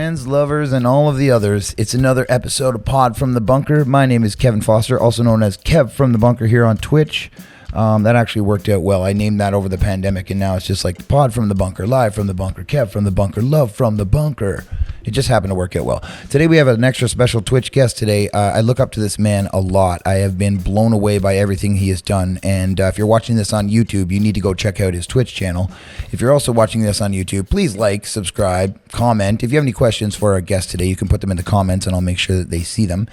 friends, lovers, and all of the others. It's another episode of Pod from the Bunker. My name is Kevin Foster, also known as Kev from the Bunker here on Twitch. That actually worked out well. I named that over the pandemic, and now it's just like Pod from the Bunker, Live from the Bunker, Kev from the Bunker, Love from the Bunker. It just happened to work out well. Today we have an extra special Twitch guest today. I look up to this man a lot. I have been blown away by everything he has done. And if you're watching this on YouTube, you need to go check out his Twitch channel. If you're also watching this on YouTube, please like, subscribe, comment. If you have any questions for our guest today, you can put them in the comments and I'll make sure that they see them.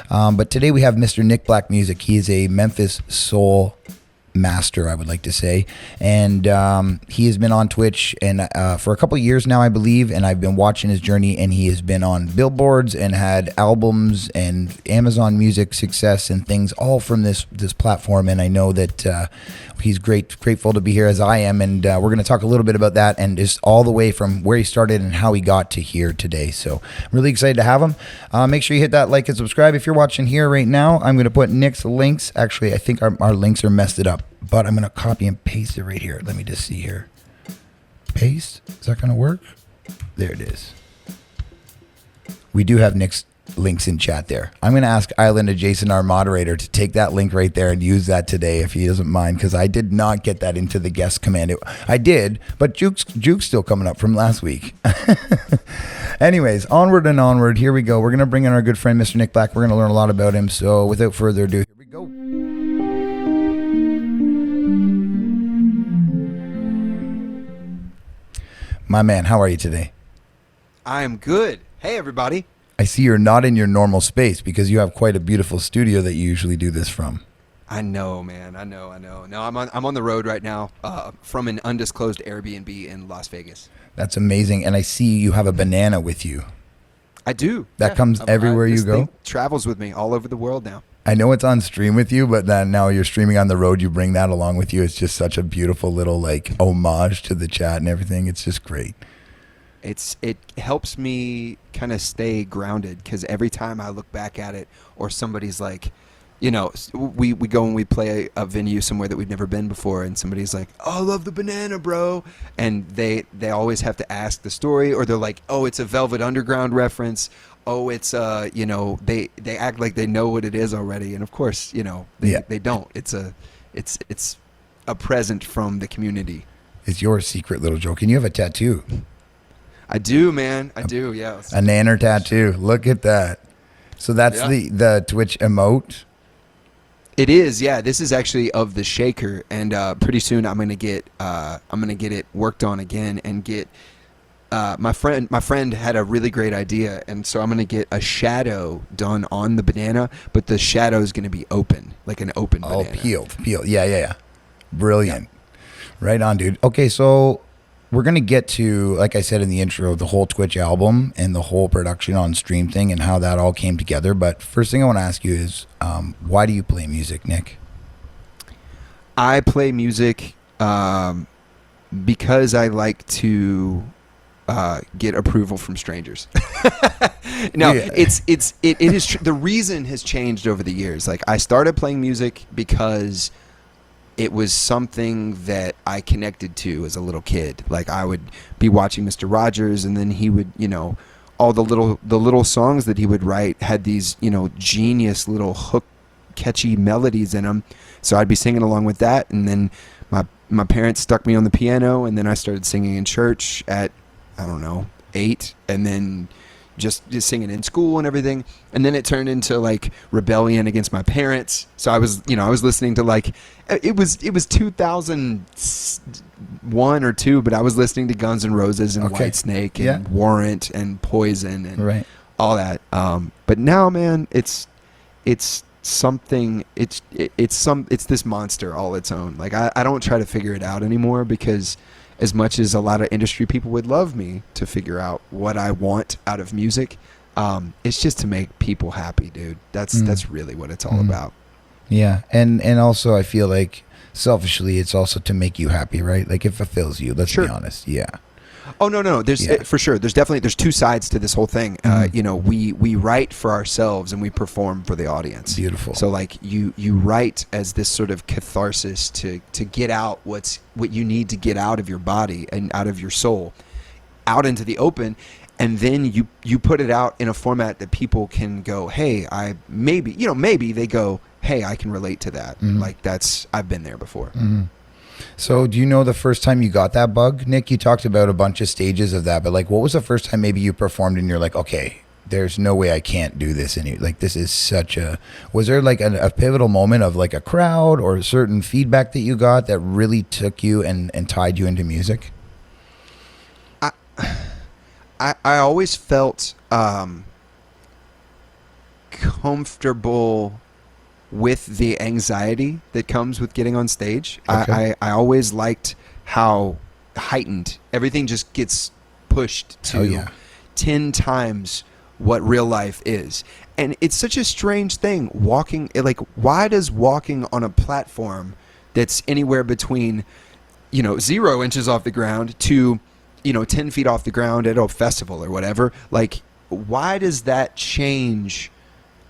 But today we have Mr. Nick Black Music. He is a Memphis soul master, I would like to say, and he has been on Twitch and for a couple of years now, I believe, and I've been watching his journey, and he has been on billboards and had albums and Amazon Music success and things all from this platform. And I know that he's grateful to be here, as I am, and we're going to talk a little bit about that and just all the way from where he started and how he got to here today. So I'm really excited to have him. Make sure you hit that like and subscribe. If you're watching here right now, I'm going to put Nick's links. Actually, I think our links are messed it up, but I'm going to copy and paste it right here. Let me just see here. Paste. Is that going to work? There it is. We do have Nick's links in chat there. I'm going to ask Island Jason, our moderator, to take that link right there and use that today if he doesn't mind, because I did not get that into the guest command. I did, but Juke's still coming up from last week. Anyways, onward and onward. Here we go. We're going to bring in our good friend, Mr. Nick Black. We're going to learn a lot about him. So without further ado, here we go. My man, how are you today? I am good. Hey, everybody. I see you're not in your normal space because you have quite a beautiful studio that you usually do this from. I know, man. I know. No, I'm on the road right now from an undisclosed Airbnb in Las Vegas. That's amazing. And I see you have a banana with you. I do. That comes everywhere you go? Travels with me all over the world now. I know it's on stream with you, but then now you're streaming on the road. You bring that along with you. It's just such a beautiful little like homage to the chat and everything. It's just great. It helps me kind of stay grounded, because every time I look back at it, or somebody's like, you know, we go and we play a venue somewhere that we've never been before, and somebody's like, oh, I love the banana, bro. And they always have to ask the story, or they're like, oh, it's a Velvet Underground reference. Oh, it's you know, they act like they know what it is already, and of course, you know, they don't. It's a present from the community. It's your secret little joke, and you have a tattoo. I do, man. I do, yeah. A nanner tattoo. Look at that. So that's the Twitch emote? It is, yeah. This is actually of the shaker, and pretty soon I'm gonna get it worked on again and get my friend had a really great idea, and so I'm gonna get a shadow done on the banana, but the shadow is gonna be open, like an open banana. Oh, peeled. Yeah. Brilliant. Yeah. Right on, dude. Okay, so we're going to get to, like I said in the intro, the whole Twitch album and the whole production on stream thing and how that all came together. But first thing I want to ask you is, why do you play music, Nick? I play music because I like to get approval from strangers. No, yeah. it is the reason has changed over the years. Like, I started playing music because it was something that I connected to as a little kid. Like, I would be watching Mr. Rogers, and then he would, you know, all the little songs that he would write had these, you know, genius little hook, catchy melodies in them. So I'd be singing along with that, and then my parents stuck me on the piano, and then I started singing in church at, I don't know, 8, and then just singing in school and everything. And then it turned into like rebellion against my parents. So I was listening to, like, it was 2001 or 2, but I was listening to Guns N' Roses and Whitesnake and Warrant and Poison and all that. But now, man, it's something, it's this monster all its own. Like, I don't try to figure it out anymore, because as much as a lot of industry people would love me to figure out what I want out of music, it's just to make people happy, dude. That's really what it's all about. Yeah, and also I feel like selfishly it's also to make you happy, right? Like, it fulfills you. Let's be honest. Yeah. Oh, no. There's for sure. There's two sides to this whole thing. You know, we write for ourselves and we perform for the audience. Beautiful. So, like, you write as this sort of catharsis to get out what you need to get out of your body and out of your soul, out into the open. and then you put it out in a format that people can go, hey, maybe they go, hey, I can relate to that. Like I've been there before. So do you know the first time you got that bug, Nick? You talked about a bunch of stages of that, but like, what was the first time maybe you performed and you're like, okay, there's no way I can't do this like, this is was there like a pivotal moment of like a crowd or certain feedback that you got that really took you and tied you into music? I always felt comfortable with the anxiety that comes with getting on stage. Okay. I always liked how heightened everything just gets pushed to 10 times what real life is. And it's such a strange thing why does walking on a platform that's anywhere between 0 inches off the ground to 10 feet off the ground at a festival or whatever, like, why does that change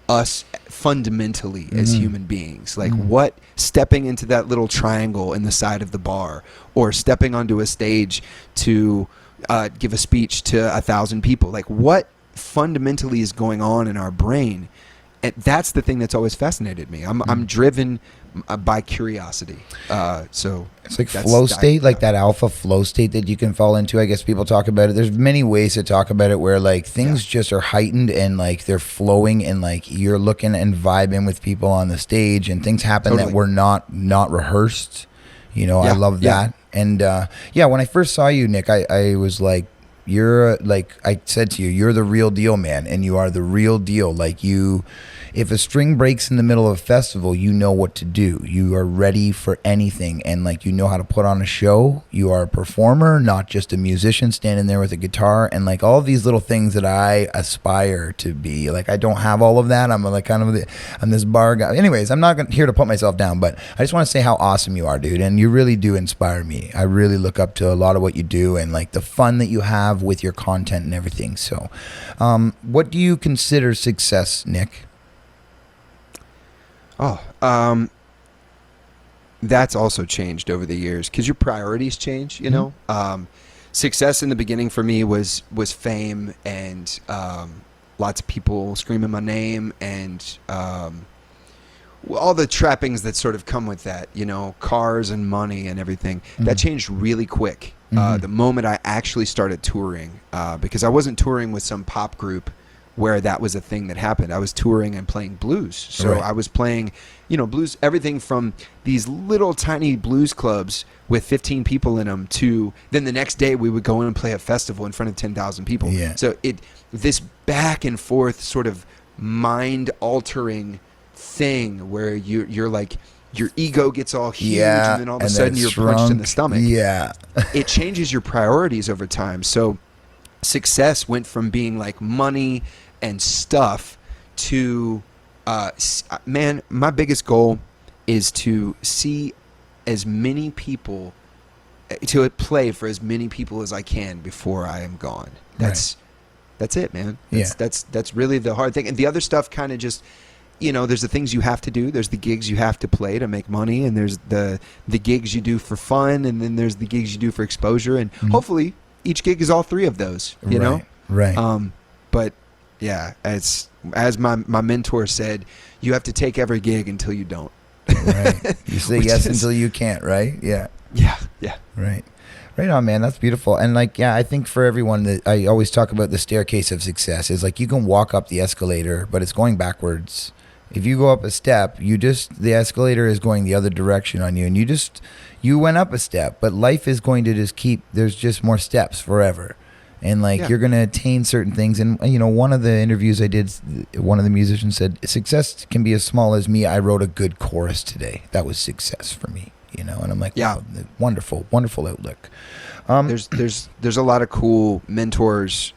us fundamentally as human beings? Like, what, stepping into that little triangle in the side of the bar, or stepping onto a stage to give a speech to 1,000 people, like, what fundamentally is going on in our brain? And that's the thing that's always fascinated me. I'm driven by curiosity. So it's like flow state, like that alpha flow state that you can fall into. I guess people talk about it. There's many ways to talk about it where like things just are heightened and like they're flowing and like you're looking and vibing with people on the stage and things happen that were not rehearsed. I love that. And when I first saw you, Nick, I was like, I said to you, you're the real deal, man. And you are the real deal. Like if a string breaks in the middle of a festival, you know what to do. You are ready for anything. And like, you know how to put on a show. You are a performer, not just a musician standing there with a guitar. And like all of these little things that I aspire to be. Like, I don't have all of that. I'm like I'm this bar guy. Anyways, I'm not here to put myself down, but I just want to say how awesome you are, dude. And you really do inspire me. I really look up to a lot of what you do and like the fun that you have with your content and everything. So what do you consider success, Nick? That's also changed over the years because your priorities change, success in the beginning for me was fame and lots of people screaming my name and all the trappings that sort of come with that, cars and money and everything. That changed really quick. The moment I actually started touring, because I wasn't touring with some pop group where that was a thing that happened. I was touring and playing blues. So I was playing, blues, everything from these little tiny blues clubs with 15 people in them to then the next day we would go in and play a festival in front of 10,000 people. Yeah. So this back and forth sort of mind altering thing where you're like, your ego gets all huge and then all of a sudden you're punched in the stomach. Yeah. It changes your priorities over time. So success went from being like money and stuff to my biggest goal is to see as many people, to play for as many people as I can before I am gone. That's it, man. That's really the hard thing. And the other stuff kind of just, there's the things you have to do. There's the gigs you have to play to make money, and there's the gigs you do for fun, and then there's the gigs you do for exposure. And hopefully each gig is all three of those, you know? Right. But yeah, as my mentor said, you have to take every gig until you don't. Right. You say yes until you can't, right? Yeah. Yeah. Yeah. Right. Right on, man. That's beautiful. And like, I think for everyone that I always talk about the staircase of success is like, you can walk up the escalator, but it's going backwards. If you go up a step, the escalator is going the other direction on you, and you went up a step, but life is going to just there's just more steps forever. And like, you're going to attain certain things. And one of the interviews I did, one of the musicians said, success can be as small as me. I wrote a good chorus today. That was success for me, and I'm like, wow, wonderful, wonderful outlook. There's a lot of cool mentors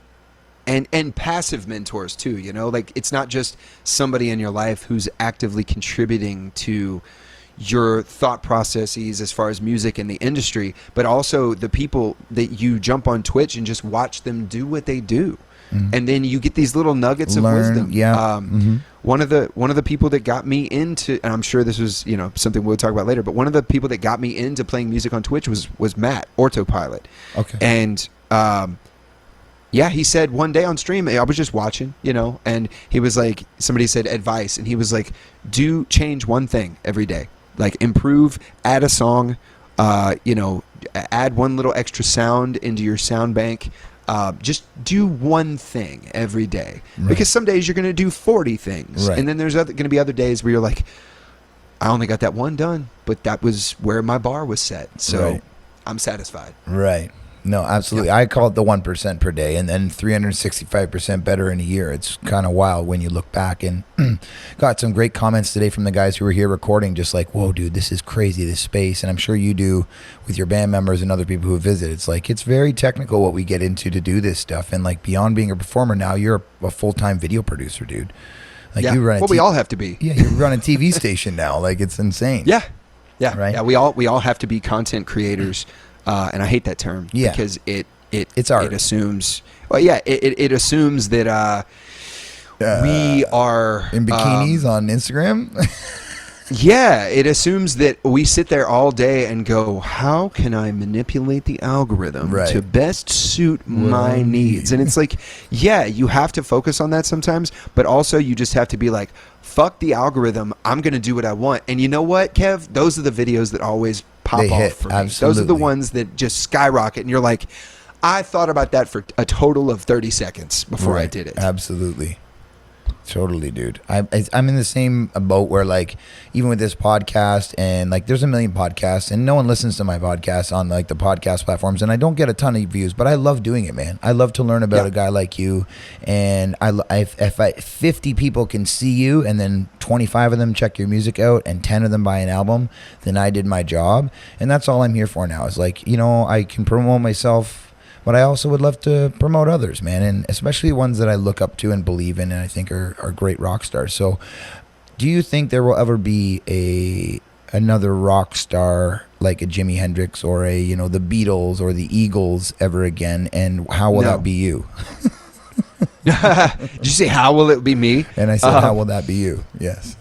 and passive mentors too, like it's not just somebody in your life who's actively contributing to your thought processes as far as music and the industry, but also the people that you jump on Twitch and just watch them do what they do. And then you get these little nuggets of wisdom. One of the people that got me into, and I'm sure this was something we'll talk about later, but one of the people that got me into playing music on Twitch was Matt Autopilot. Okay. And Yeah, he said one day on stream, I was just watching, and he was like, somebody said advice, and he was like, do change one thing every day, like improve, add a song, add one little extra sound into your sound bank. Just do one thing every day, because some days you're going to do 40 things, and then there's going to be other days where you're like, I only got that one done, but that was where my bar was set, so I'm satisfied. Right. No, absolutely. I call it the 1% per day, and then 365% better in a year. It's kind of wild when you look back, and got some great comments today from the guys who were here recording, just like, whoa, dude, this is crazy, this space. And I'm sure you do with your band members and other people who visit. It's like, it's very technical what we get into to do this stuff. And like, beyond being a performer, now you're a full-time video producer, dude. Like, you run we all have to be. Yeah, you run a TV station now. Like, it's insane. Yeah. Right? Yeah, we all have to be content creators. And I hate that term because it's art. It assumes, it assumes that we are in bikinis on Instagram. It assumes that we sit there all day and go, how can I manipulate the algorithm to best suit my needs? And it's like, you have to focus on that sometimes, but also you just have to be like, fuck the algorithm, I'm going to do what I want. And you know what, Kev? Those are the videos that always pop off for me. Absolutely. Those are the ones that just skyrocket, and you're like, I thought about that for a total of 30 seconds before I did it. Absolutely. Totally, dude. I'm in the same boat where, like, even with this podcast, and like, there's a million podcasts, and no one listens to my podcast on like the podcast platforms, and I don't get a ton of views, but I love doing it, man. I love to learn about a guy like you, and if 50 people can see you, and then 25 of them check your music out, and 10 of them buy an album, then I did my job, and that's all I'm here for now. Is like, I can promote myself. But I also would love to promote others, man, and especially ones that I look up to and believe in and I think are great rock stars. So do you think there will ever be another rock star like a Jimi Hendrix or the Beatles or the Eagles ever again? And how will that be you? Did you say, how will it be me? And I said, how will that be you? Yes.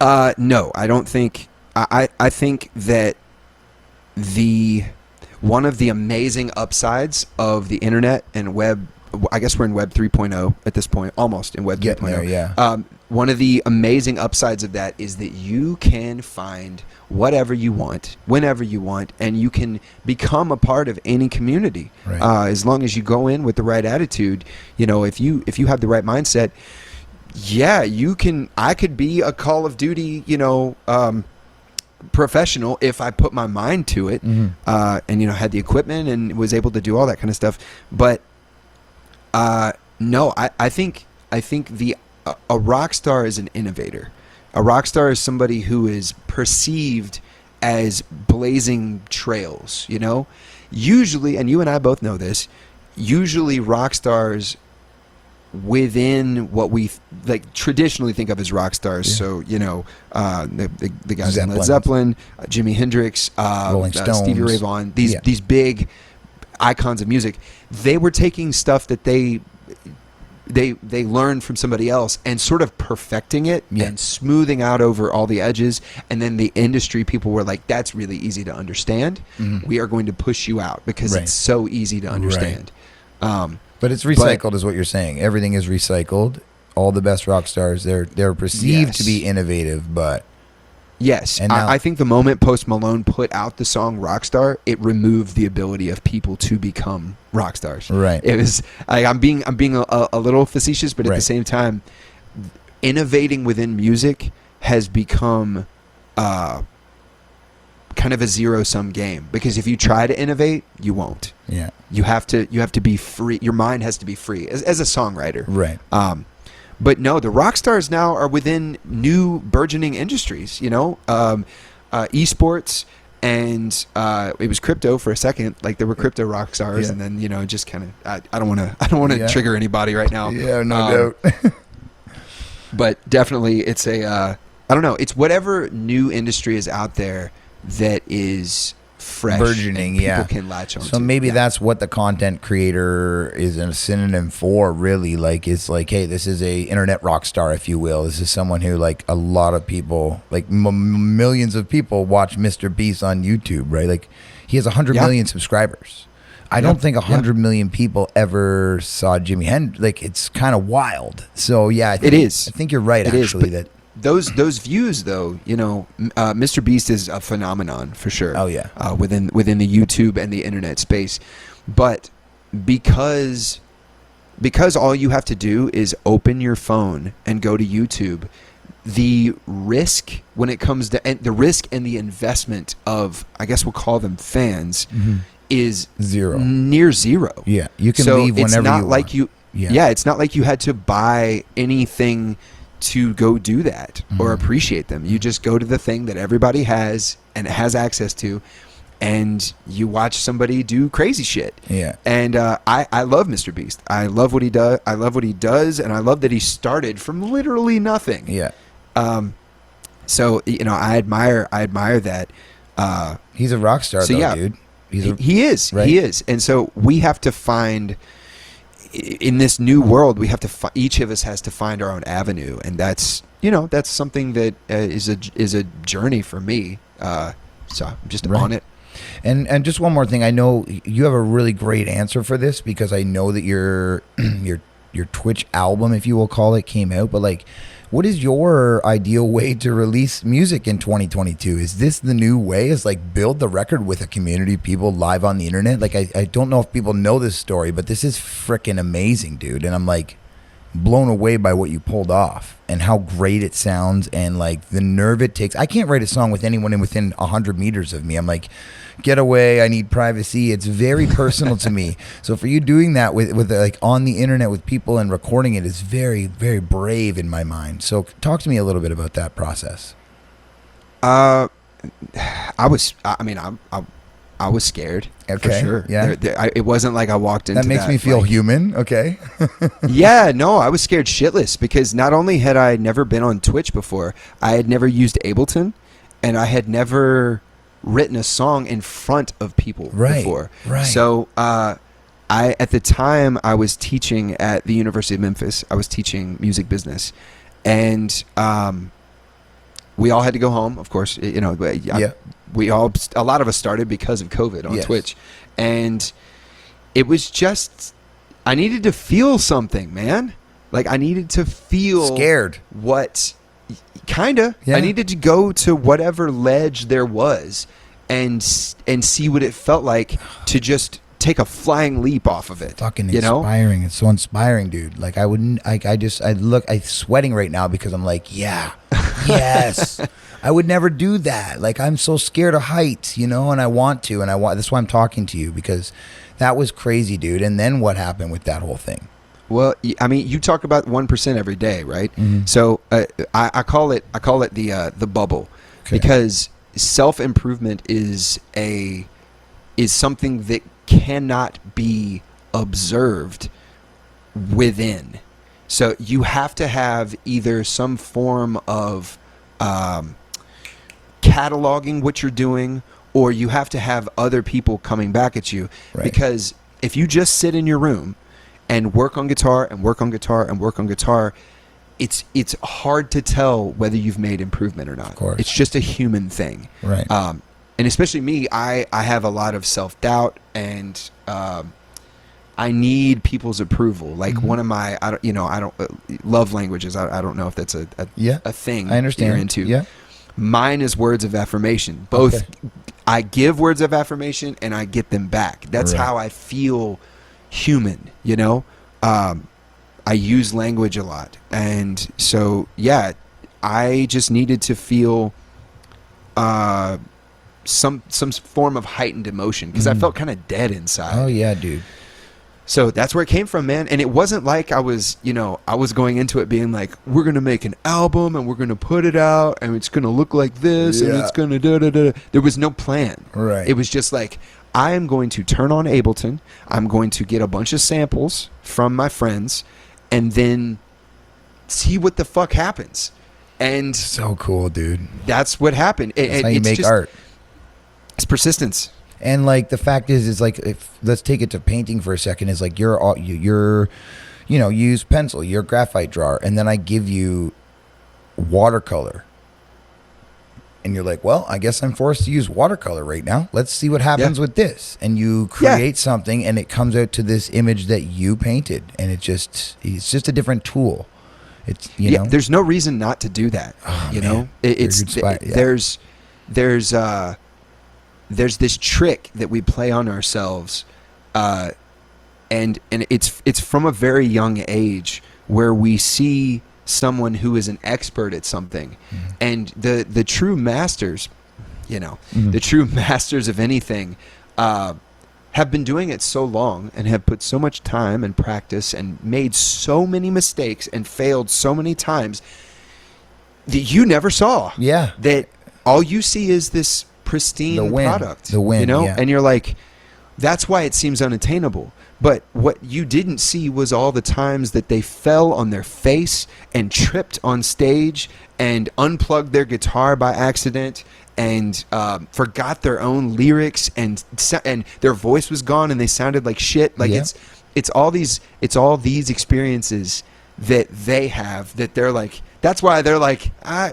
No, I don't think. I think that one of the amazing upsides of the internet and web, I guess we're in Web 3.0 at this point, almost in Web 3.0. One of the amazing upsides of that is that you can find whatever you want, whenever you want, and you can become a part of any community. As long as you go in with the right attitude, if you have the right mindset, you can. I could be a Call of Duty, professional if I put my mind to it, and had the equipment and was able to do all that kind of stuff. But no, I think a rock star is an innovator. A rock star is somebody who is perceived as blazing trails. Usually, and you and I both know this, usually rock stars within what we traditionally think of as rock stars. So the guys in Led Zeppelin, Jimi Hendrix, Rolling Stones, Stevie Ray Vaughan, these big icons of music, they were taking stuff that they learned from somebody else and sort of perfecting it and smoothing out over all the edges. And then the industry people were like, that's really easy to understand. We are going to push you out because it's so easy to understand. But it's recycled, is what you're saying. Everything is recycled. All the best rock stars, they're perceived to be innovative, but yes, and now, I think the moment Post Malone put out the song "Rockstar," it removed the ability of people to become rock stars. Right. It was. I'm being a little facetious, but at the same time, innovating within music has become kind of a zero-sum game, because if you try to innovate, you won't. Yeah. You have to be free. Your mind has to be free as a songwriter. Right. But no, the rock stars now are within new burgeoning industries. Esports, and it was crypto for a second. Like, there were crypto rock stars, and then just kind of. I don't want to trigger anybody right now. Yeah, no doubt. But definitely, it's I don't know. It's whatever new industry is out there that is fresh, burgeoning, people can latch on. So maybe that's what the content creator is a synonym for, really. Like, it's like, hey, this is a internet rock star, if you will. This is someone who, like, a lot of people, like millions of people watch Mr. Beast on YouTube, right? Like, he has 100 million subscribers. I don't think 100 million people ever saw Jimi Hendrix. Like, it's kind of wild. So yeah, it is. I think you're right. It actually, is, those views though, Mr. Beast is a phenomenon for sure. Oh yeah, within the YouTube and the internet space, but because all you have to do is open your phone and go to YouTube, the risk when it comes to the risk and the investment of, I guess we'll call them fans, is near zero. Yeah, you can leave whenever it's not you like want. you. Yeah, it's not like you had to buy anything to go do that or appreciate them. You just go to the thing that everybody has and has access to, and you watch somebody do crazy shit. Yeah. And I love Mr. Beast. I love what he does. I love what he does, and I love that he started from literally nothing. Yeah. So I admire that. He's a rock star, so though, yeah, dude. He is. Right? He is. And so we have to find, in this new world, we have to each of us has to find our own avenue, and that's something that is a journey for me. So I'm just on it. And just one more thing, I know you have a really great answer for this, because I know that your Twitch album, if you will call it, came out, but like, what is your ideal way to release music in 2022? Is this the new way? Is like build the record with a community of people live on the internet? Like, I don't know if people know this story, but this is freaking amazing, dude. And I'm like blown away by what you pulled off and how great it sounds, and like the nerve it takes. I can't write a song with anyone within 100 meters of me. I'm like, get away, I need privacy. It's very personal to me. So for you doing that with like on the internet with people and recording it is very, very brave in my mind. So talk to me a little bit about that process. I was scared. Okay. For sure. Yeah. It wasn't like I walked into that. Makes me feel human. Okay. Yeah, no, I was scared shitless, because not only had I never been on Twitch before, I had never used Ableton, and I had never written a song in front of people before. Right. So at the time I was teaching at the University of Memphis. I was teaching music business, and we all had to go home, of course. We all, a lot of us started because of COVID on Twitch, and it was just, I needed to feel something, man. Like, I needed to feel scared. Kinda. Yeah. I needed to go to whatever ledge there was and see what it felt like to just take a flying leap off of it. Fucking inspiring. It's so inspiring, dude. Like, I'm sweating right now because I'm like, yeah, yes. I would never do that. Like, I'm so scared of heights, and I want to, that's why I'm talking to you, because that was crazy, dude. And then what happened with that whole thing? Well, I mean, you talk about 1% every day, right? Mm-hmm. So I call it the bubble, because self-improvement is something that cannot be observed within. So you have to have either some form of cataloging what you're doing, or you have to have other people coming back at you. Right. Because if you just sit in your room and work on guitar and work on guitar and work on guitar, it's hard to tell whether you've made improvement or not. Of course. It's just a human thing. Right. And especially me, I have a lot of self-doubt, and I need people's approval. Like, one of my, I don't love languages. I don't know if that's a thing I understand. you're into. Yeah. Mine is words of affirmation. Both, okay. I give words of affirmation and I get them back. That's how I feel human, I use language a lot. And so, yeah, I just needed to feel some form of heightened emotion, because I felt kind of dead inside. Oh, yeah, dude. So that's where it came from, man. And it wasn't like I was going into it being like, we're going to make an album and we're going to put it out and it's going to look like this and it's going to da-da-da. There was no plan. Right. It was just like, I am going to turn on Ableton. I'm going to get a bunch of samples from my friends and then see what the fuck happens. And so cool, dude. That's what happened. That's how you make art. It's persistence. And like the fact is like, if let's take it to painting for a second, is like you're use pencil, you're a graphite drawer, and then I give you watercolor. and you're like, well, I guess I'm forced to use watercolor right now. Let's see what happens with this. And you create something, and it comes out to this image that you painted, and it's just a different tool. It's you know, there's no reason not to do that. Know, there's this trick that we play on ourselves, and it's from a very young age where we see someone who is an expert at something, and the true masters, the true masters of anything, have been doing it so long and have put so much time and practice and made so many mistakes and failed so many times that you never saw. Yeah. That all you see is this pristine product. The win, and you're like, that's why it seems unattainable. But what you didn't see was all the times that they fell on their face and tripped on stage and unplugged their guitar by accident and forgot their own lyrics and their voice was gone and they sounded like shit. Like it's all these experiences that they have that they're like. That's why they're like, I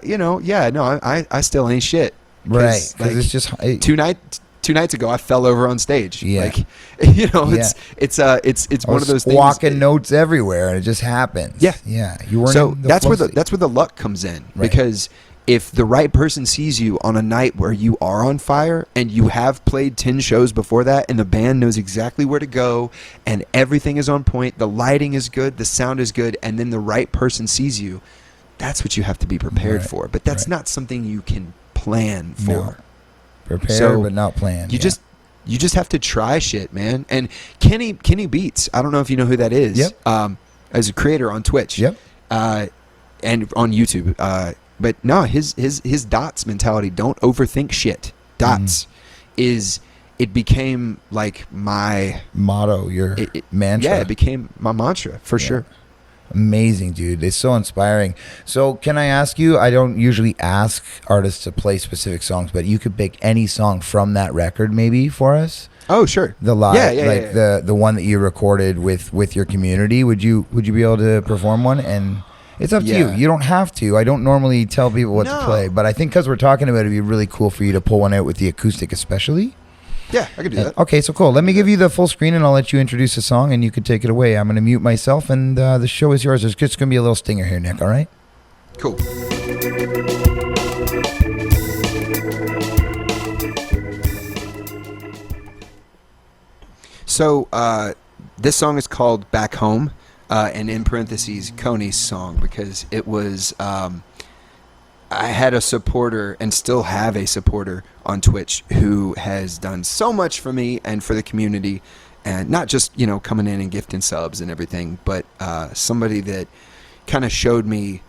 still ain't shit. Right? Because like, it's just two nights ago I fell over on stage. Yeah. Like, it's one of those things. Walking notes everywhere, and it just happens. Yeah. Yeah. You weren't. So that's where the luck comes in, right. Because if the right person sees you on a night where you are on fire and you have played 10 shows before that and the band knows exactly where to go and everything is on point, the lighting is good, the sound is good, and then the right person sees you, that's what you have to be prepared for. But that's not something you can plan for. No. Prepared but not planned. You just have to try shit, man. And Kenny Beats, I don't know if you know who that is. Yep. As a creator on Twitch. Yep. And on YouTube. But no, his dots mentality, don't overthink shit. Dots it became like my motto, your mantra. Yeah, it became my mantra for sure. Amazing, dude. It's so inspiring. So can I ask you, I don't usually ask artists to play specific songs, but you could pick any song from that record maybe for us? Oh, sure. The live, the one that you recorded with your community. Would you be able to perform one? And it's up to you. You don't have to. I don't normally tell people what to play, but I think because we're talking about it, it'd be really cool for you to pull one out with the acoustic especially. Yeah, I could do that. Okay, so cool. Let me give you the full screen, and I'll let you introduce the song, and you can take it away. I'm going to mute myself, and the show is yours. There's just going to be a little stinger here, Nick, all right? Cool. So this song is called Back Home, and in parentheses, Coney's song, because it was... I had a supporter and still have a supporter on Twitch who has done so much for me and for the community, and not just, coming in and gifting subs and everything, but somebody that kind of showed me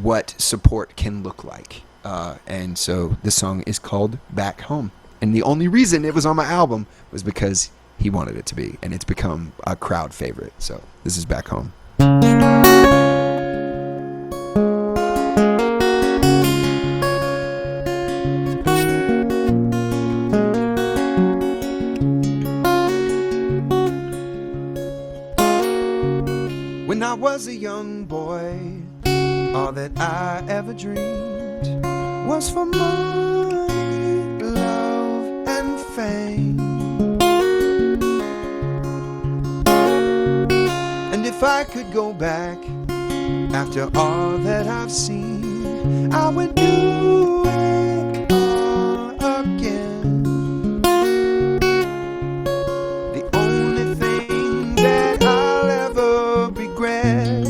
what support can look like. And so this song is called Back Home. And the only reason it was on my album was because he wanted it to be, and it's become a crowd favorite. So this is Back Home. When I was a young boy, all that I ever dreamed was for money, love, and fame. And if I could go back after all that I've seen, I would do it all again. The only thing that I'll ever regret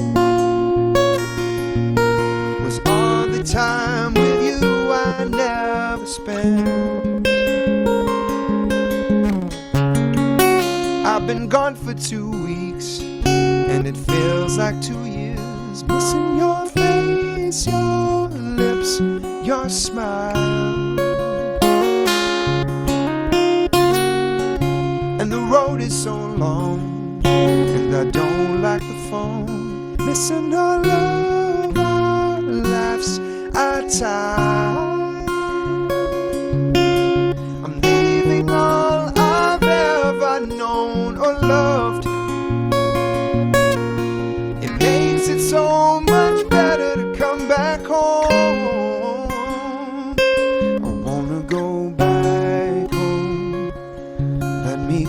was all the time with you I never spent. I've been gone for 2 weeks, and it feels like 2 years, missing your face, your lips, your smile. And the road is so long, and I don't like the phone, missing our love, our laughs, our time. I'm leaving all I've ever known or loved. It makes it so much better to come back home.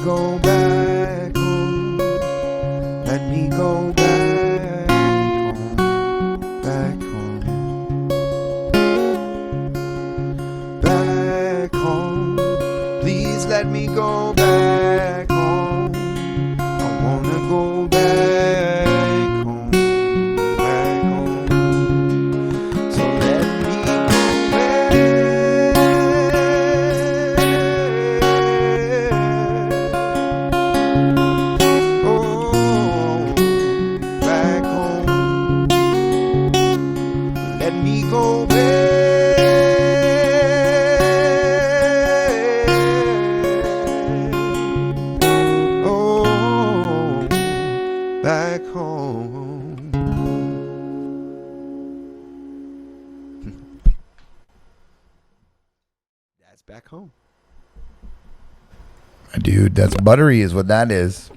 go back home. Let me go back home. Back home. Back home. Please let me go back home. I wanna go back home. Back home. So let me go back. Oh, back home. Let me go back. Oh, back home. That's back home. Dude, that's buttery is what that is.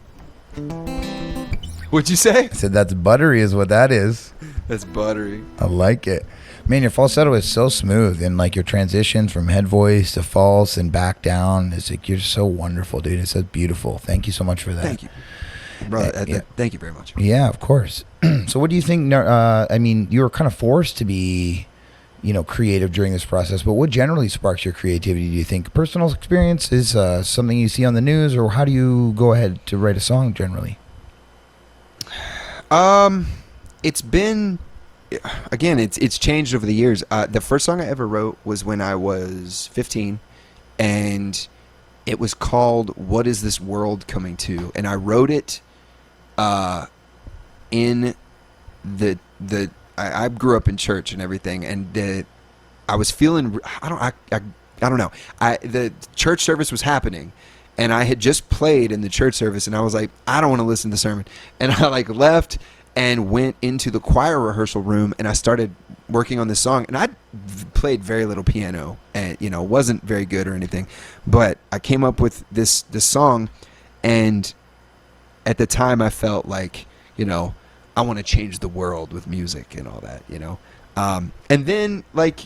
What'd you say? I said that's buttery is what that is. That's buttery. I like it. Man, your falsetto is so smooth, and like your transitions from head voice to false and back down, it's like you're so wonderful, dude. It's so beautiful. Thank you so much for that. Thank you, brother. Yeah. Thank you very much. Yeah, of course. So what do you think, I mean, you were kind of forced to be, creative during this process, but what generally sparks your creativity, do you think? Personal experience is something you see on the news, or how do you go ahead to write a song generally? It's been, again, it's changed over the years. The first song I ever wrote was when I was 15, and it was called "What Is This World Coming To?" And I wrote it in I grew up in church and everything, and I was feeling I don't know. The church service was happening, and I had just played in the church service, and I was like, I don't want to listen to the sermon, and I like left and went into the choir rehearsal room, and I started working on this song, and I played very little piano, and wasn't very good or anything, but I came up with this song, and at the time I felt like I want to change the world with music and all that, and then like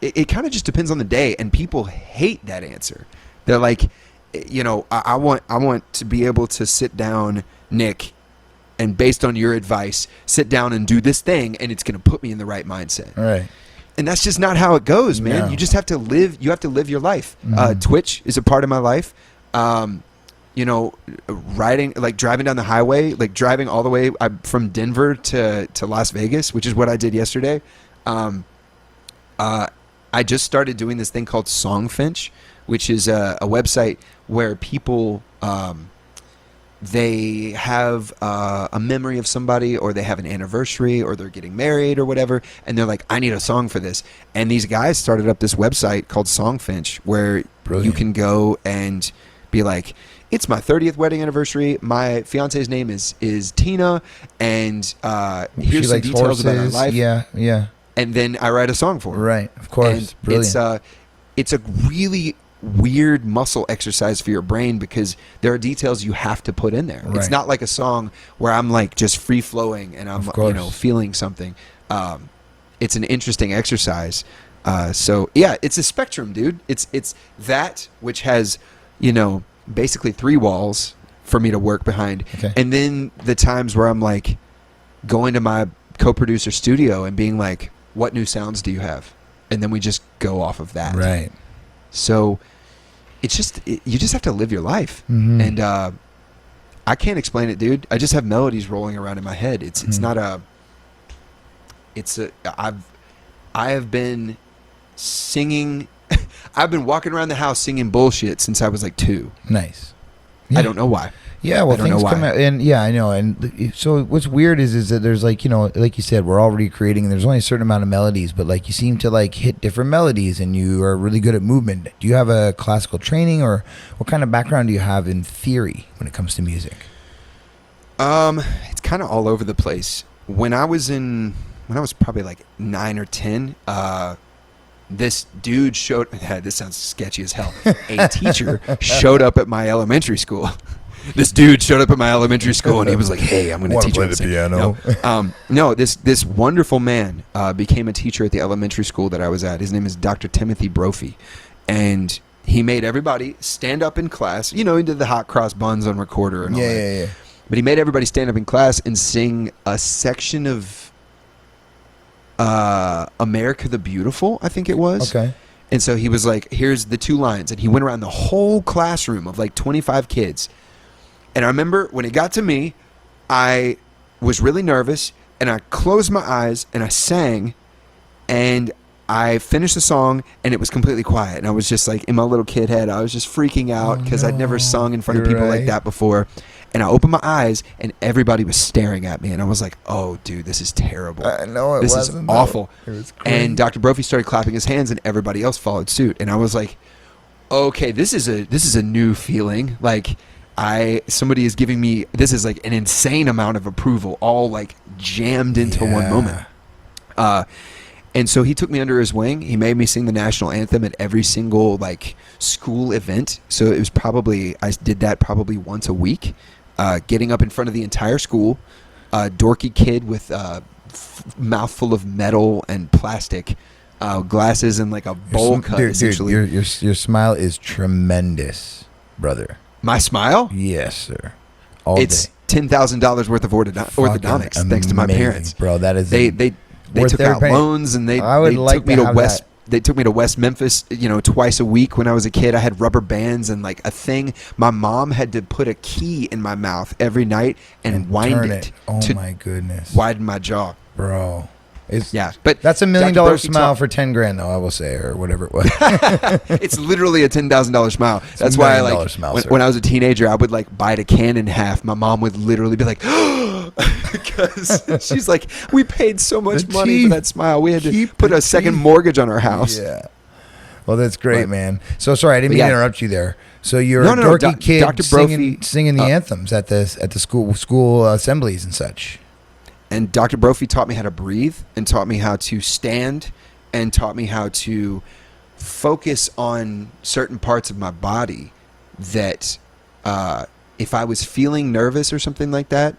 it kind of just depends on the day, and people hate that answer. They're like, I want to be able to sit down, Nick, and based on your advice, sit down and do this thing, and it's going to put me in the right mindset. All right. And that's just not how it goes, man. No. You just have to live. You have to live your life. Mm-hmm. Twitch is a part of my life. Riding, like driving down the highway, like driving all the way from Denver to Las Vegas, which is what I did yesterday. I just started doing this thing called Songfinch, which is a website where people they have a memory of somebody, or they have an anniversary, or they're getting married or whatever, and they're like, I need a song for this. And these guys started up this website called Songfinch, where Brilliant. You can go and be like, it's my 30th wedding anniversary. My fiance's name is Tina, and here's some details about our life. Yeah. And then I write a song for her. Right, of course. And Brilliant. it's a really weird muscle exercise for your brain, because there are details you have to put in there. Right. It's not like a song where I'm like just free flowing and I'm feeling something. It's an interesting exercise. So yeah, it's a spectrum, dude. It's that which has basically 3 walls for me to work behind, Okay. and then the times where I'm like going to my co-producer studio and being like, what new sounds do you have? And then we just go off of that. Right. So it's just you just have to live your life. Mm-hmm. And I can't explain it, dude. I just have melodies rolling around in my head. It's not a I have been singing I've been walking around the house singing bullshit since I was like 2. Nice. I don't know why. Yeah, well, I don't know things why. come out, and yeah, I know. And so what's weird is that there's like, like you said, we're already creating, and there's only a certain amount of melodies, but like you seem to like hit different melodies, and you are really good at movement. Do you have a classical training, or what kind of background do you have in theory when it comes to music? It's kind of all over the place. When I was probably like 9 or 10, this dude showed. This sounds sketchy as hell. A teacher showed up at my elementary school. This dude showed up at my elementary school, and he was like, "Hey, I'm going to teach you the piano." No, this wonderful man became a teacher at the elementary school that I was at. His name is Dr. Timothy Brophy, and he made everybody stand up in class. You know, he did the hot cross buns on recorder and all that. Yeah. But he made everybody stand up in class and sing a section of America the Beautiful, I think it was. Okay. And so he was like, here's the 2 lines. And he went around the whole classroom of like 25 kids. And I remember when it got to me, I was really nervous. And I closed my eyes and I sang. And I finished the song and it was completely quiet. And I was just like, in my little kid head, I was just freaking out because I'd never sung in front of people like that before. And I opened my eyes and everybody was staring at me. And I was like, oh, dude, this is terrible. I know this is awful. It was crazy. And Dr. Brophy started clapping his hands and everybody else followed suit. And I was like, okay, this is a new feeling. Like somebody is giving me, this is like an insane amount of approval, all like jammed into one moment. And so he took me under his wing. He made me sing the national anthem at every single like school event. So it was I did that probably once a week. Getting up in front of the entire school, dorky kid with a mouthful of metal and plastic, glasses and like a bowl cut. Essentially, your smile is tremendous, brother. My smile? Yes, sir. It's $10,000 worth of orthodontics, thanks to my parents, bro. That is they took out loans and they took me to West. They took me to West Memphis, twice a week when I was a kid. I had rubber bands and like a thing. My mom had to put a key in my mouth every night and wind it. Oh my goodness! Widen my jaw, bro. But that's $1 million smile for 10 grand, though. I will say, or whatever it was. It's literally a $10,000 smile. That's why, like, when I was a teenager, I would like bite a can in half. My mom would literally be like, because she's like, we paid so much money for that smile. We had to put a second mortgage on our house. Yeah. Well, that's great, man. So sorry, I didn't mean to interrupt you there. So you're a dorky kid Dr. Brophy, singing the anthems at the school assemblies and such. And Dr. Brophy taught me how to breathe and taught me how to stand and taught me how to focus on certain parts of my body that if I was feeling nervous or something like that,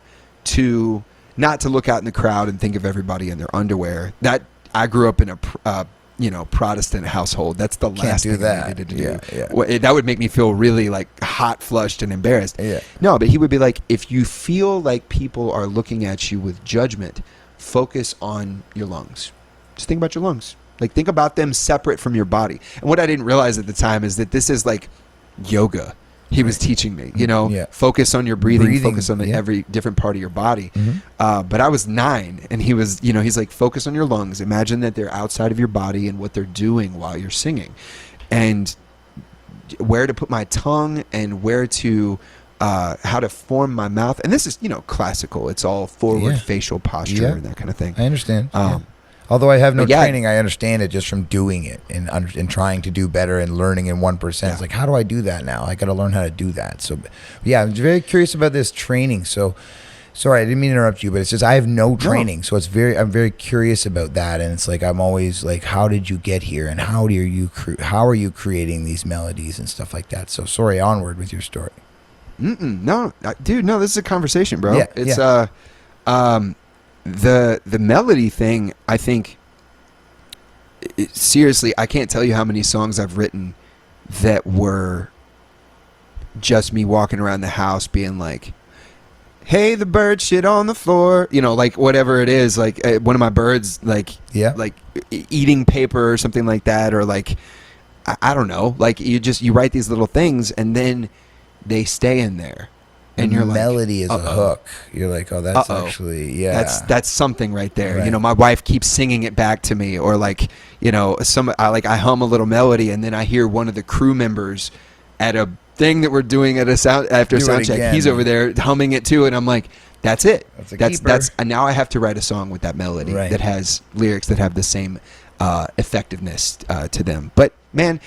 not to look out in the crowd and think of everybody in their underwear. That I grew up in a Protestant household. That's the last thing I needed to do. Yeah. That would make me feel really like hot flushed and embarrassed. Yeah. No, but he would be like, if you feel like people are looking at you with judgment, focus on your lungs. Just think about your lungs. Like think about them separate from your body. And what I didn't realize at the time is that this is like yoga. He was teaching me, focus on your breathing focus on every different part of your body. Mm-hmm. But I was 9 and he was, he's like, focus on your lungs. Imagine that they're outside of your body and what they're doing while you're singing and where to put my tongue and where to, how to form my mouth. And this is, classical. It's all forward facial posture and that kind of thing. I understand. Although I have no training, I understand it just from doing it and trying to do better and learning in 1%. Yeah. It's like, how do I do that now? I got to learn how to do that. So, yeah, I'm very curious about this training. So, sorry, I didn't mean to interrupt you, but it's just I have no training. So I'm very curious about that. And it's like I'm always like, how did you get here? And how are you creating these melodies and stuff like that? So, sorry, onward with your story. No, dude, no, this is a conversation, bro. Yeah, it's The melody thing, I think, seriously, I can't tell you how many songs I've written that were just me walking around the house being like, hey, the bird shit on the floor, like whatever it is, like one of my birds, like eating paper or something like that, or like, I don't know, like you write these little things and then they stay in there. And your melody is a hook. You're like, oh, that's actually, that's something right there. Right. My wife keeps singing it back to me, or like, I hum a little melody, and then I hear one of the crew members at a thing that we're doing at after sound check. He's over there humming it too, and I'm like, that's it. That's and now I have to write a song with that melody that has lyrics that have the same effectiveness to them. But man,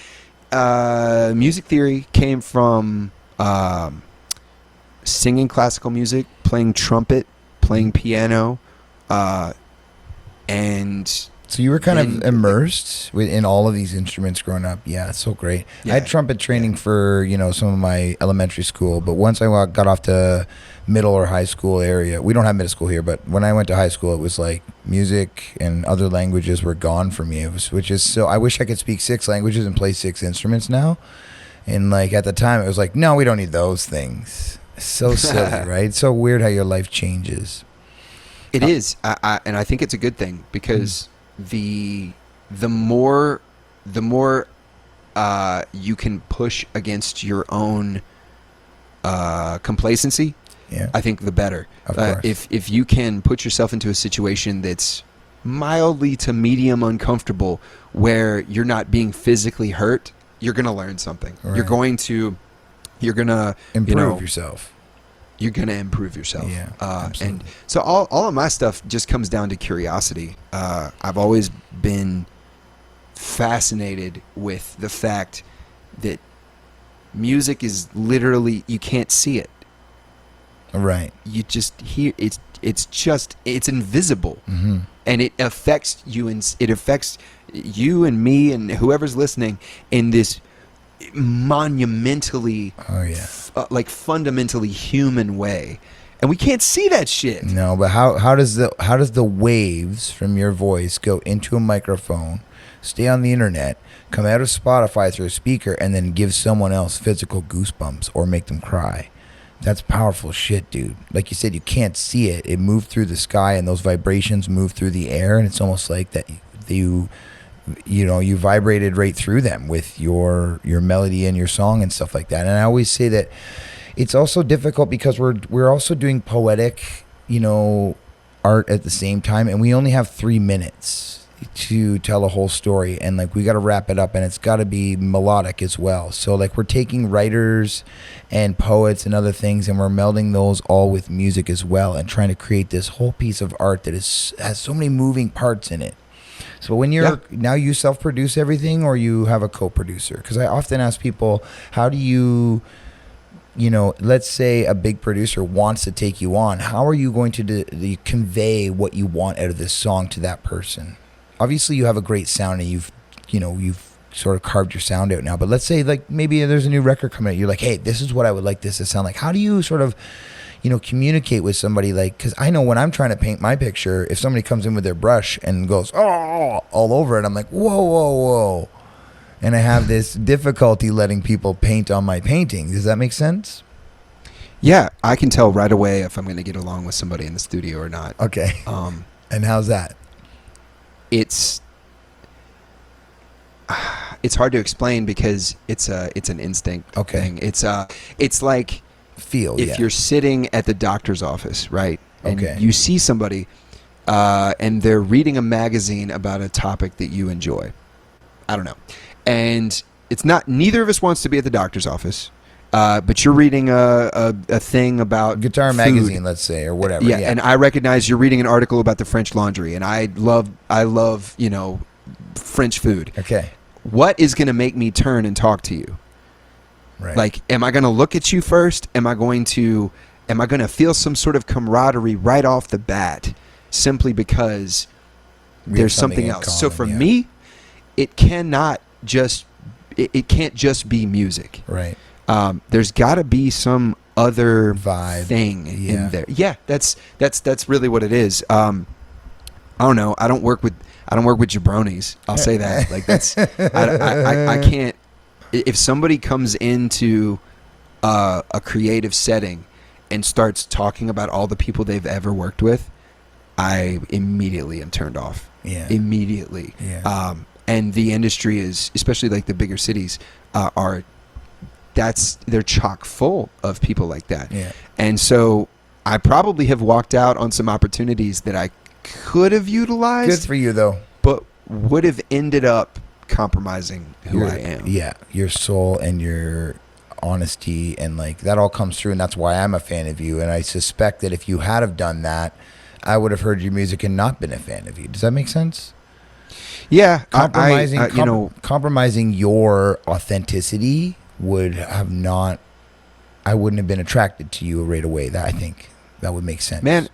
music theory came from. Singing classical music, playing trumpet, playing piano, and so you were kind of immersed in all of these instruments growing up. Yeah, it's so great. I had trumpet training for some of my elementary school, but once I got off to middle or high school area, we don't have middle school here, but when I went to high school, it was like music and other languages were gone for me. Which is so. I wish I could speak 6 languages and play 6 instruments now. And like at the time, it was like, no, we don't need those things. So silly, right? It's so weird how your life changes. It is, and I think it's a good thing because the more you can push against your own complacency, Yeah. I think the better. Of course. If you can put yourself into a situation that's mildly to medium uncomfortable, where you're not being physically hurt, you're gonna learn something. Right. You're gonna Improve yourself. You're gonna improve yourself. Yeah, and so all of my stuff just comes down to curiosity. I've always been fascinated with the fact that music is literally, you can't see it. Right. You just hear it's invisible. Mm-hmm. And it affects you, and it affects you and me and whoever's listening in this monumentally, fundamentally human way, and we can't see that shit. No, but how does the waves from your voice go into a microphone, stay on the internet, come out of Spotify through a speaker, and then give someone else physical goosebumps or make them cry? That's powerful shit, dude. Like you said, you can't see it. It moved through the sky, and those vibrations move through the air, and it's almost like that you vibrated right through them with your melody and your song and stuff like that. And I always say that it's also difficult because we're also doing poetic, art at the same time, and we only have 3 minutes to tell a whole story, and like we got to wrap it up, and it's got to be melodic as well. So like we're taking writers and poets and other things, and we're melding those all with music as well, and trying to create this whole piece of art that has so many moving parts in it. So when now you self-produce everything, or you have a co-producer? Because I often ask people, how do you let's say a big producer wants to take you on, how are you going to convey what you want out of this song to that person? Obviously you have a great sound, and you've sort of carved your sound out now, but let's say like maybe there's a new record coming out, you're like, hey, this is what I would like this to sound like. How do you sort of communicate with somebody? Like, because I know when I'm trying to paint my picture, if somebody comes in with their brush and goes all over it, I'm like, whoa, and I have this difficulty letting people paint on my painting. Does that make sense? Yeah, I can tell right away if I'm going to get along with somebody in the studio or not. Okay. And how's that? It's hard to explain because it's an instinct thing. It's like if you're sitting at the doctor's office, right? And you see somebody and they're reading a magazine about a topic that you enjoy. I don't know. And it's not, neither of us wants to be at the doctor's office. But you're reading a thing about Guitar food. Magazine, let's say, or whatever. Yeah, and I recognize you're reading an article about the French Laundry, and I love French food. Okay. What is going to make me turn and talk to you? Right. Like, am I going to look at you first? Am I going to feel some sort of camaraderie right off the bat, simply because there's something else? Common, so for me, it can't just be music. Right. There's got to be some other vibe thing in there. Yeah, that's really what it is. I don't know. I don't work with jabronis. I'll say that. Like that's I can't. If somebody comes into a creative setting and starts talking about all the people they've ever worked with, I immediately am turned off. Yeah. Immediately. Yeah. And the industry is, especially like the bigger cities, they're chock full of people like that. Yeah. And so I probably have walked out on some opportunities that I could have utilized. Good for you, though. But would have ended up compromising who I am. Yeah, your soul and your honesty, and like that all comes through, and that's why I'm a fan of you. And I suspect that if you had have done that, I would have heard your music and not been a fan of you. Does that make sense? Yeah, compromising your authenticity would have not. I wouldn't have been attracted to you right away. I think that would make sense. Man,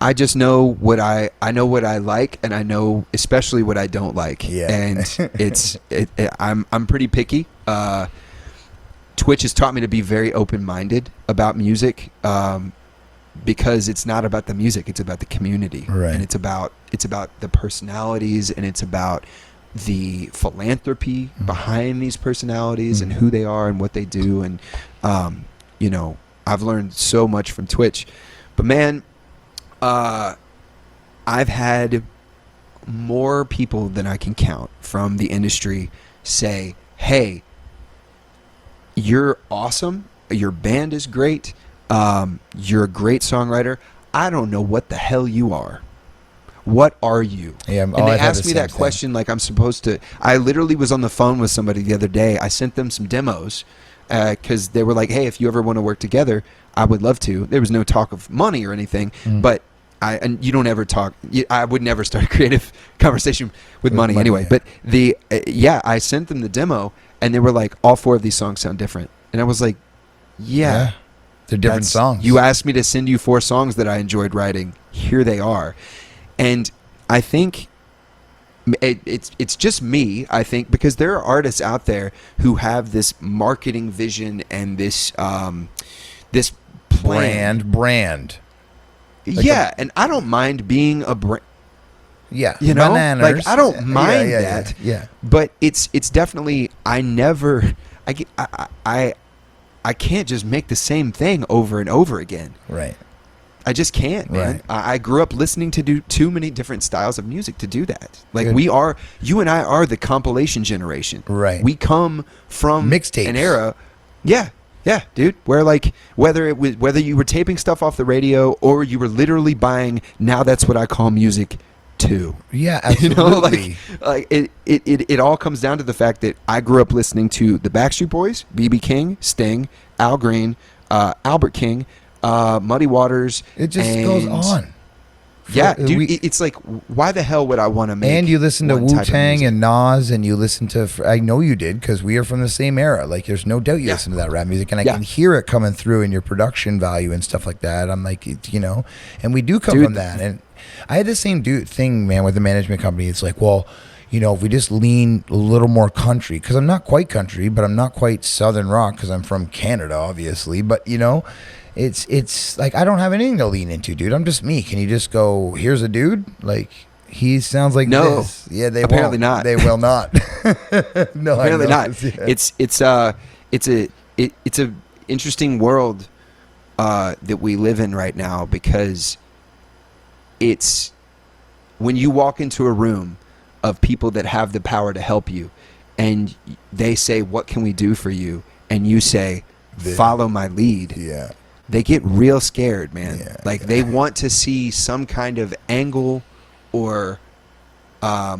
I just know what I know what I like, and I know especially what I don't like. Yeah. And I'm pretty picky. Twitch has taught me to be very open-minded about music, because it's not about the music, it's about the community. Right. And it's about the personalities, and it's about the philanthropy behind these personalities and who they are and what they do. And, you know, I've learned so much from Twitch. But, man, I've had more people than I can count from the industry say, hey, you're awesome. Your band is great. You're a great songwriter. I don't know what the hell you are. What are you? Yeah, and they asked me that question like I'm supposed to. I literally was on the phone with somebody the other day. I sent them some demos because they were like, hey, if you ever want to work together, I would love to. There was no talk of money or anything, but and you don't ever talk. I would never start a creative conversation with money anyway. Yeah. But I sent them the demo, and they were like, all 4 of these songs sound different, and I was like, yeah. They're different songs. You asked me to send you 4 songs that I enjoyed writing. Here they are. And I think it's just me, I think, because there are artists out there who have this marketing vision and this this plan. Brand. Like yeah, and I don't mind being a brand. Yeah. You know? Bananas. Like, I don't mind yeah, that. Yeah. But it's definitely, I can't just make the same thing over and over again. Right. I just can't, man. Right. I grew up listening to do too many different styles of music to do that. Like Good. you and I are the compilation generation. Right. We come from Mixtapes. an era. Yeah, dude. Where like whether you were taping stuff off the radio or you were literally buying Now That's What I Call Music too. Yeah, absolutely. You know, like it all comes down to the fact that I grew up listening to the Backstreet Boys, B.B. King, Sting, Al Green, Albert King, Muddy Waters. It just goes on. Yeah, dude. It's like, why the hell would I want to make? And you listen to one type of Wu-Tang music? and Nas, and you listen to. I know you did because we are from the same era. Like, there's no doubt you listen to that rap music, and I can hear it coming through in your production value and stuff like that. I'm like, you know, and we do come from that. And I had the same thing, man, with the management company. It's like, well, you know, if we just lean a little more country, because I'm not quite country, but I'm not quite Southern rock because I'm from Canada, obviously. But you know. It's like I don't have anything to lean into, dude. I'm just me. Can you just go, here's a dude? Like, he sounds like this. Yeah, they apparently won't. not. They will not. No, apparently not. Yeah. It's a interesting world that we live in right now, because it's when you walk into a room of people that have the power to help you, and they say, "What can we do for you?" and you say, "Follow my lead." Yeah. They get real scared, man. Yeah, like they want to see some kind of angle or well,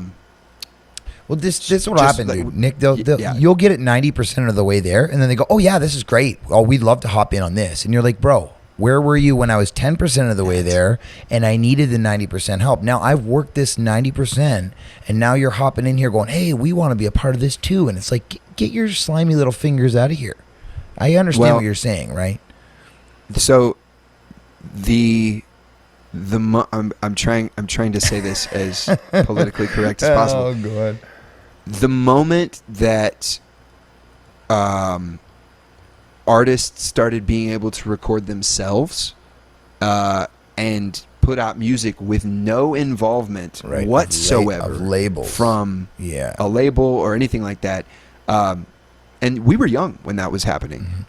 this is what happened, like, dude. Nick, you'll get it 90% of the way there, and then they go, "Oh yeah, this is great. Oh, we'd love to hop in on this." And you're like, "Bro, where were you when I was 10% of the way there and I needed the 90% help? Now I've worked this 90%, and now you're hopping in here going, 'Hey, we want to be a part of this too.'" And it's like, get your slimy little fingers out of here. I understand what you're saying, right? So I'm trying to say this as politically correct as possible. Oh God. The moment that artists started being able to record themselves and put out music with no involvement whatsoever of labels from a label or anything like that, and we were young when that was happening.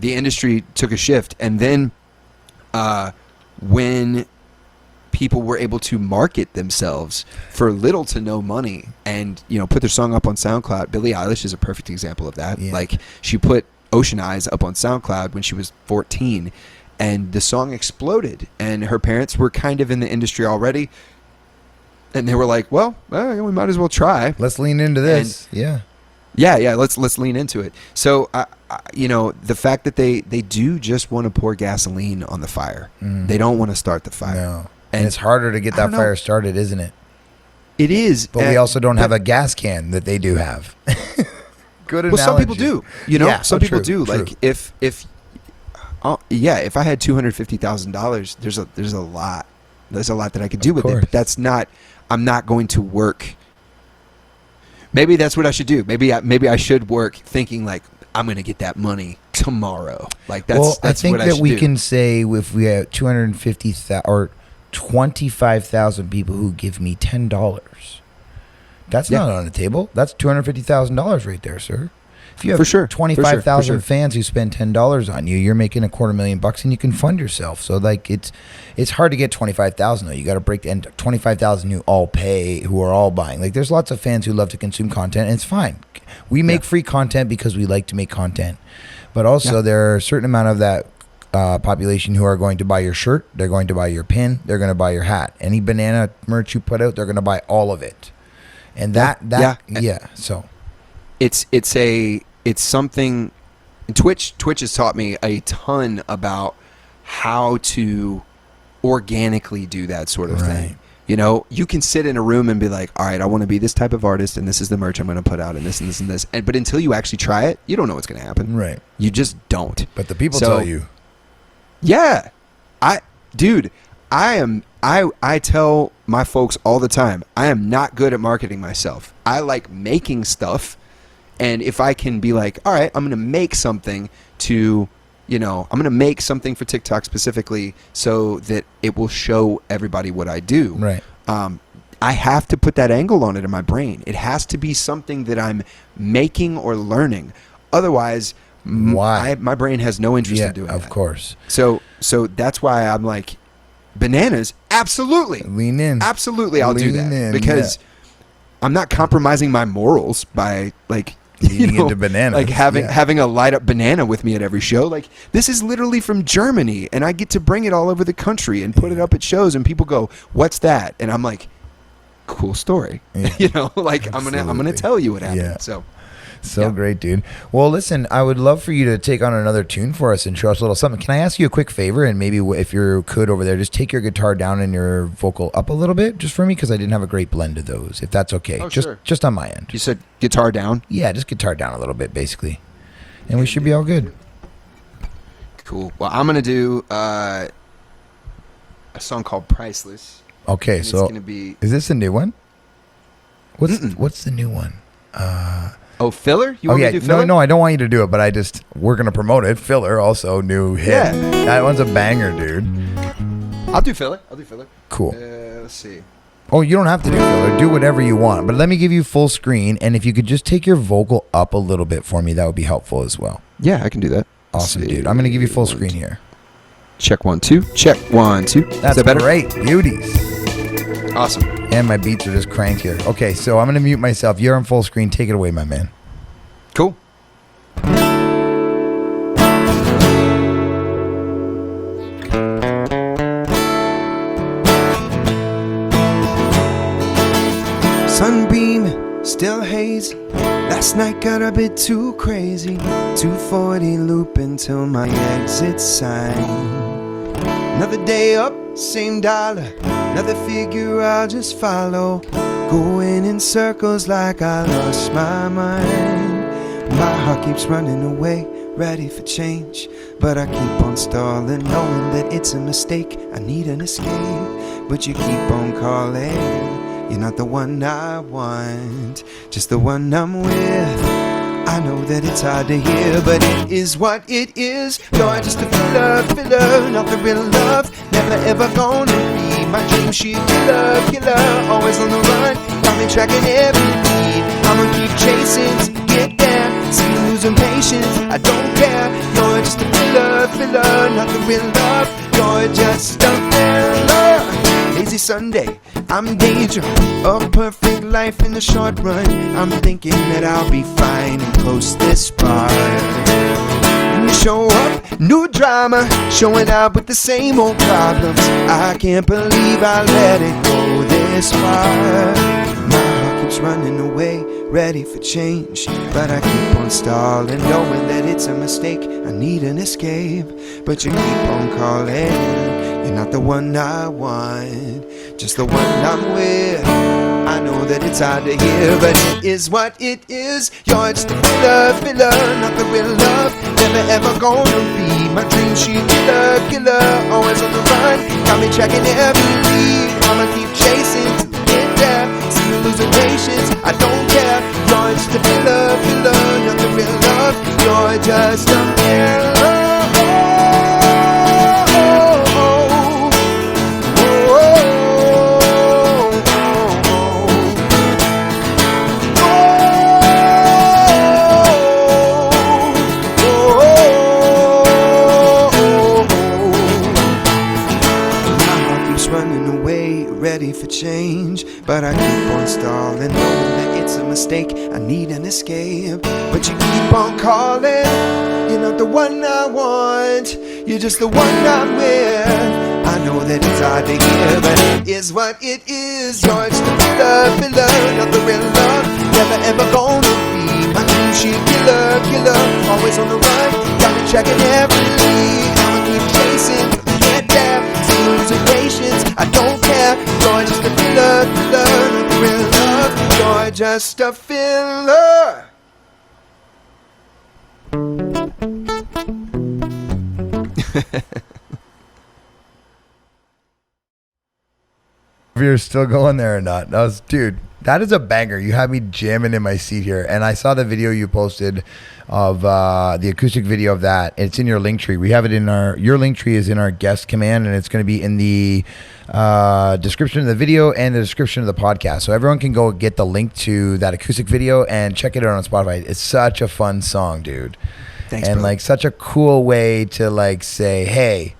The industry took a shift, and then when people were able to market themselves for little to no money and, you know, put their song up on SoundCloud. Billie Eilish is a perfect example of that. Like, she put Ocean Eyes up on SoundCloud when she was 14, and the song exploded, and her parents were kind of in the industry already, and they were like, well, we might as well try. Let's lean into this. Yeah, let's lean into it. So, you know, the fact that they do just want to pour gasoline on the fire. They don't want to start the fire. No. And it's harder to get that fire started, isn't it? It is. But we also don't have a gas can that they do have. Good analogy. Well, some people do. You know, some people do. True. Like, if I had $250,000, there's a lot that I could do with it. But that's not. I'm not going to work. Maybe that's what I should do. Maybe I should work thinking like, I'm going to get that money tomorrow. Like, that's I think what I that should we do. can say if we have 250,000 or 25,000 people who give me $10 That's not on the table. That's $250,000 right there, sir. If you have For sure. 25,000 fans who spend $10 on you, you're making $250,000 and you can fund yourself. So like it's hard to get 25,000 though. You got to break the end. 25,000 who all pay, who are all buying. Like there's lots of fans who love to consume content, and it's fine. We make free content because we like to make content, but also there are a certain amount of that population who are going to buy your shirt. They're going to buy your pin. They're going to buy your hat. Any banana merch you put out, they're going to buy all of it. And so. It's something. Twitch has taught me a ton about how to organically do that sort of thing. You know, you can sit in a room and be like, all right, I want to be this type of artist, and this is the merch I'm going to put out, and this and this and this. But until you actually try it, you don't know what's going to happen. Right. You just don't. But the people tell you. Yeah. I tell my folks all the time, I am not good at marketing myself. I like making stuff. And if I can be like, all right, I'm going to make something I'm going to make something for TikTok specifically so that it will show everybody what I do. Right. I have to put that angle on it in my brain. It has to be something that I'm making or learning. Otherwise, my brain has no interest in doing that. Of course. So that's why I'm like, bananas, absolutely. Lean in. Absolutely, I'll do that. Because I'm not compromising my morals by like into bananas, like having a light up banana with me at every show. Like this is literally from Germany, and I get to bring it all over the country and put it up at shows, and people go, "What's that?" And I'm like, "Cool story." Yeah. Like I'm gonna tell you what happened. Yeah. So great, dude. Well, listen, I would love for you to take on another tune for us and show us a little something. Can I ask you a quick favor? And maybe if you could over there, just take your guitar down and your vocal up a little bit just for me, because I didn't have a great blend of those, if that's okay. Oh, just on my end. You said guitar down? Yeah, just guitar down a little bit, basically. And we should be all good. Cool. Well, I'm going to do a song called Priceless. Okay, so it's gonna be... is this a new one? What's the new one? Oh, Filler? You want me to do Filler? No, I don't want you to do it, but we're going to promote it. Filler, also new hit. Yeah. That one's a banger, dude. I'll do Filler. Cool. Let's see. Oh, you don't have to do Filler. Do whatever you want. But let me give you full screen, and if you could just take your vocal up a little bit for me, that would be helpful as well. Yeah, I can do that. Awesome, dude. I'm going to give you full screen here. Check 1 2. Check 1 2. That's Is that better? Great. Beauties. Awesome. And my beats are just cranked here. Okay, so I'm going to mute myself. You're on full screen. Take it away, my man. Cool. Sunbeam, still hazy. Last night got a bit too crazy. 240 loop until my exit sign. Another day up, same dollar. Another figure I'll just follow. Going in circles like I lost my mind. My heart keeps running away, ready for change. But I keep on stalling, knowing that it's a mistake. I need an escape, but you keep on calling. You're not the one I want, just the one I'm with. I know that it's hard to hear, but it is what it is. You're just a filler, not the real love. Never ever gonna be my dream sheet killer. Always on the run, got me tracking every beat. I'ma keep chasing to get there. See you losing patience, I don't care. You're just a filler, not the real love. You're just a filler. Lazy Sunday, I'm daydreaming of perfect life in the short run. I'm thinking that I'll be fine and close this bar. And you show up, new drama, showing up with the same old problems. I can't believe I let it go this far. My heart keeps running away, ready for change, but I keep on stalling, knowing that it's a mistake. I need an escape, but you keep on calling. You're not the one I want, just the one I'm with. I know that it's hard to hear, but it is what it is. You're just a filler, not the real love. Never ever gonna be my dream sheet killer. Always on the run, got me tracking every beat. I'ma keep chasing to get there. See you losing patience, I don't care. You're just a filler, not the real love. You're just a filler. change, but I keep on stalling, knowing that it's a mistake. I need an escape, but you keep on calling. You're not the one I want, you're just the one I'm with. I know that it's hard to hear, but it is what it is. You're just a filler, not the real love. Never ever gonna be my new shit killer. Always on the run, got me checking every lead. I'ma keep chasing, can't dare. Still losing patience, I don't care. You're just a filler, not the real love. You're just a filler. If you're still going there or not. Dude, that is a banger. You had me jamming in my seat here. And I saw the video you posted of the acoustic video of that. It's in your link tree. We have it in your link tree is in our guest command, and it's going to be in the description of the video and the description of the podcast. So everyone can go get the link to that acoustic video and check it out on Spotify. It's such a fun song, dude. Thanks, and brother. like such a cool way to like say, hey,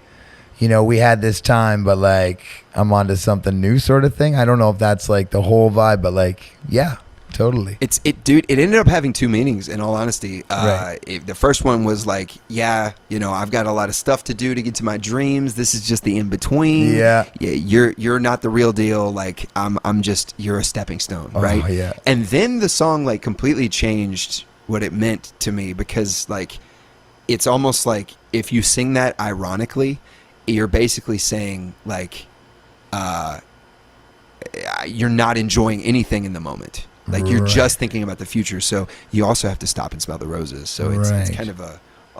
you know, we had this time, but like I'm on to something new sort of thing. I don't know if that's like the whole vibe, but like, yeah, totally. Dude, it ended up having two meanings, in all honesty. Right. The first one was like, yeah, you know, I've got a lot of stuff to do to get to my dreams. This is just the in-between. Yeah. You're not the real deal. Like, I'm just, you're a stepping stone, right? Oh, yeah. And then the song like completely changed what it meant to me, because like, it's almost like if you sing that ironically, you're basically saying like, you're not enjoying anything in the moment. Like you're just thinking about the future. So you also have to stop and smell the roses. So it's kind of a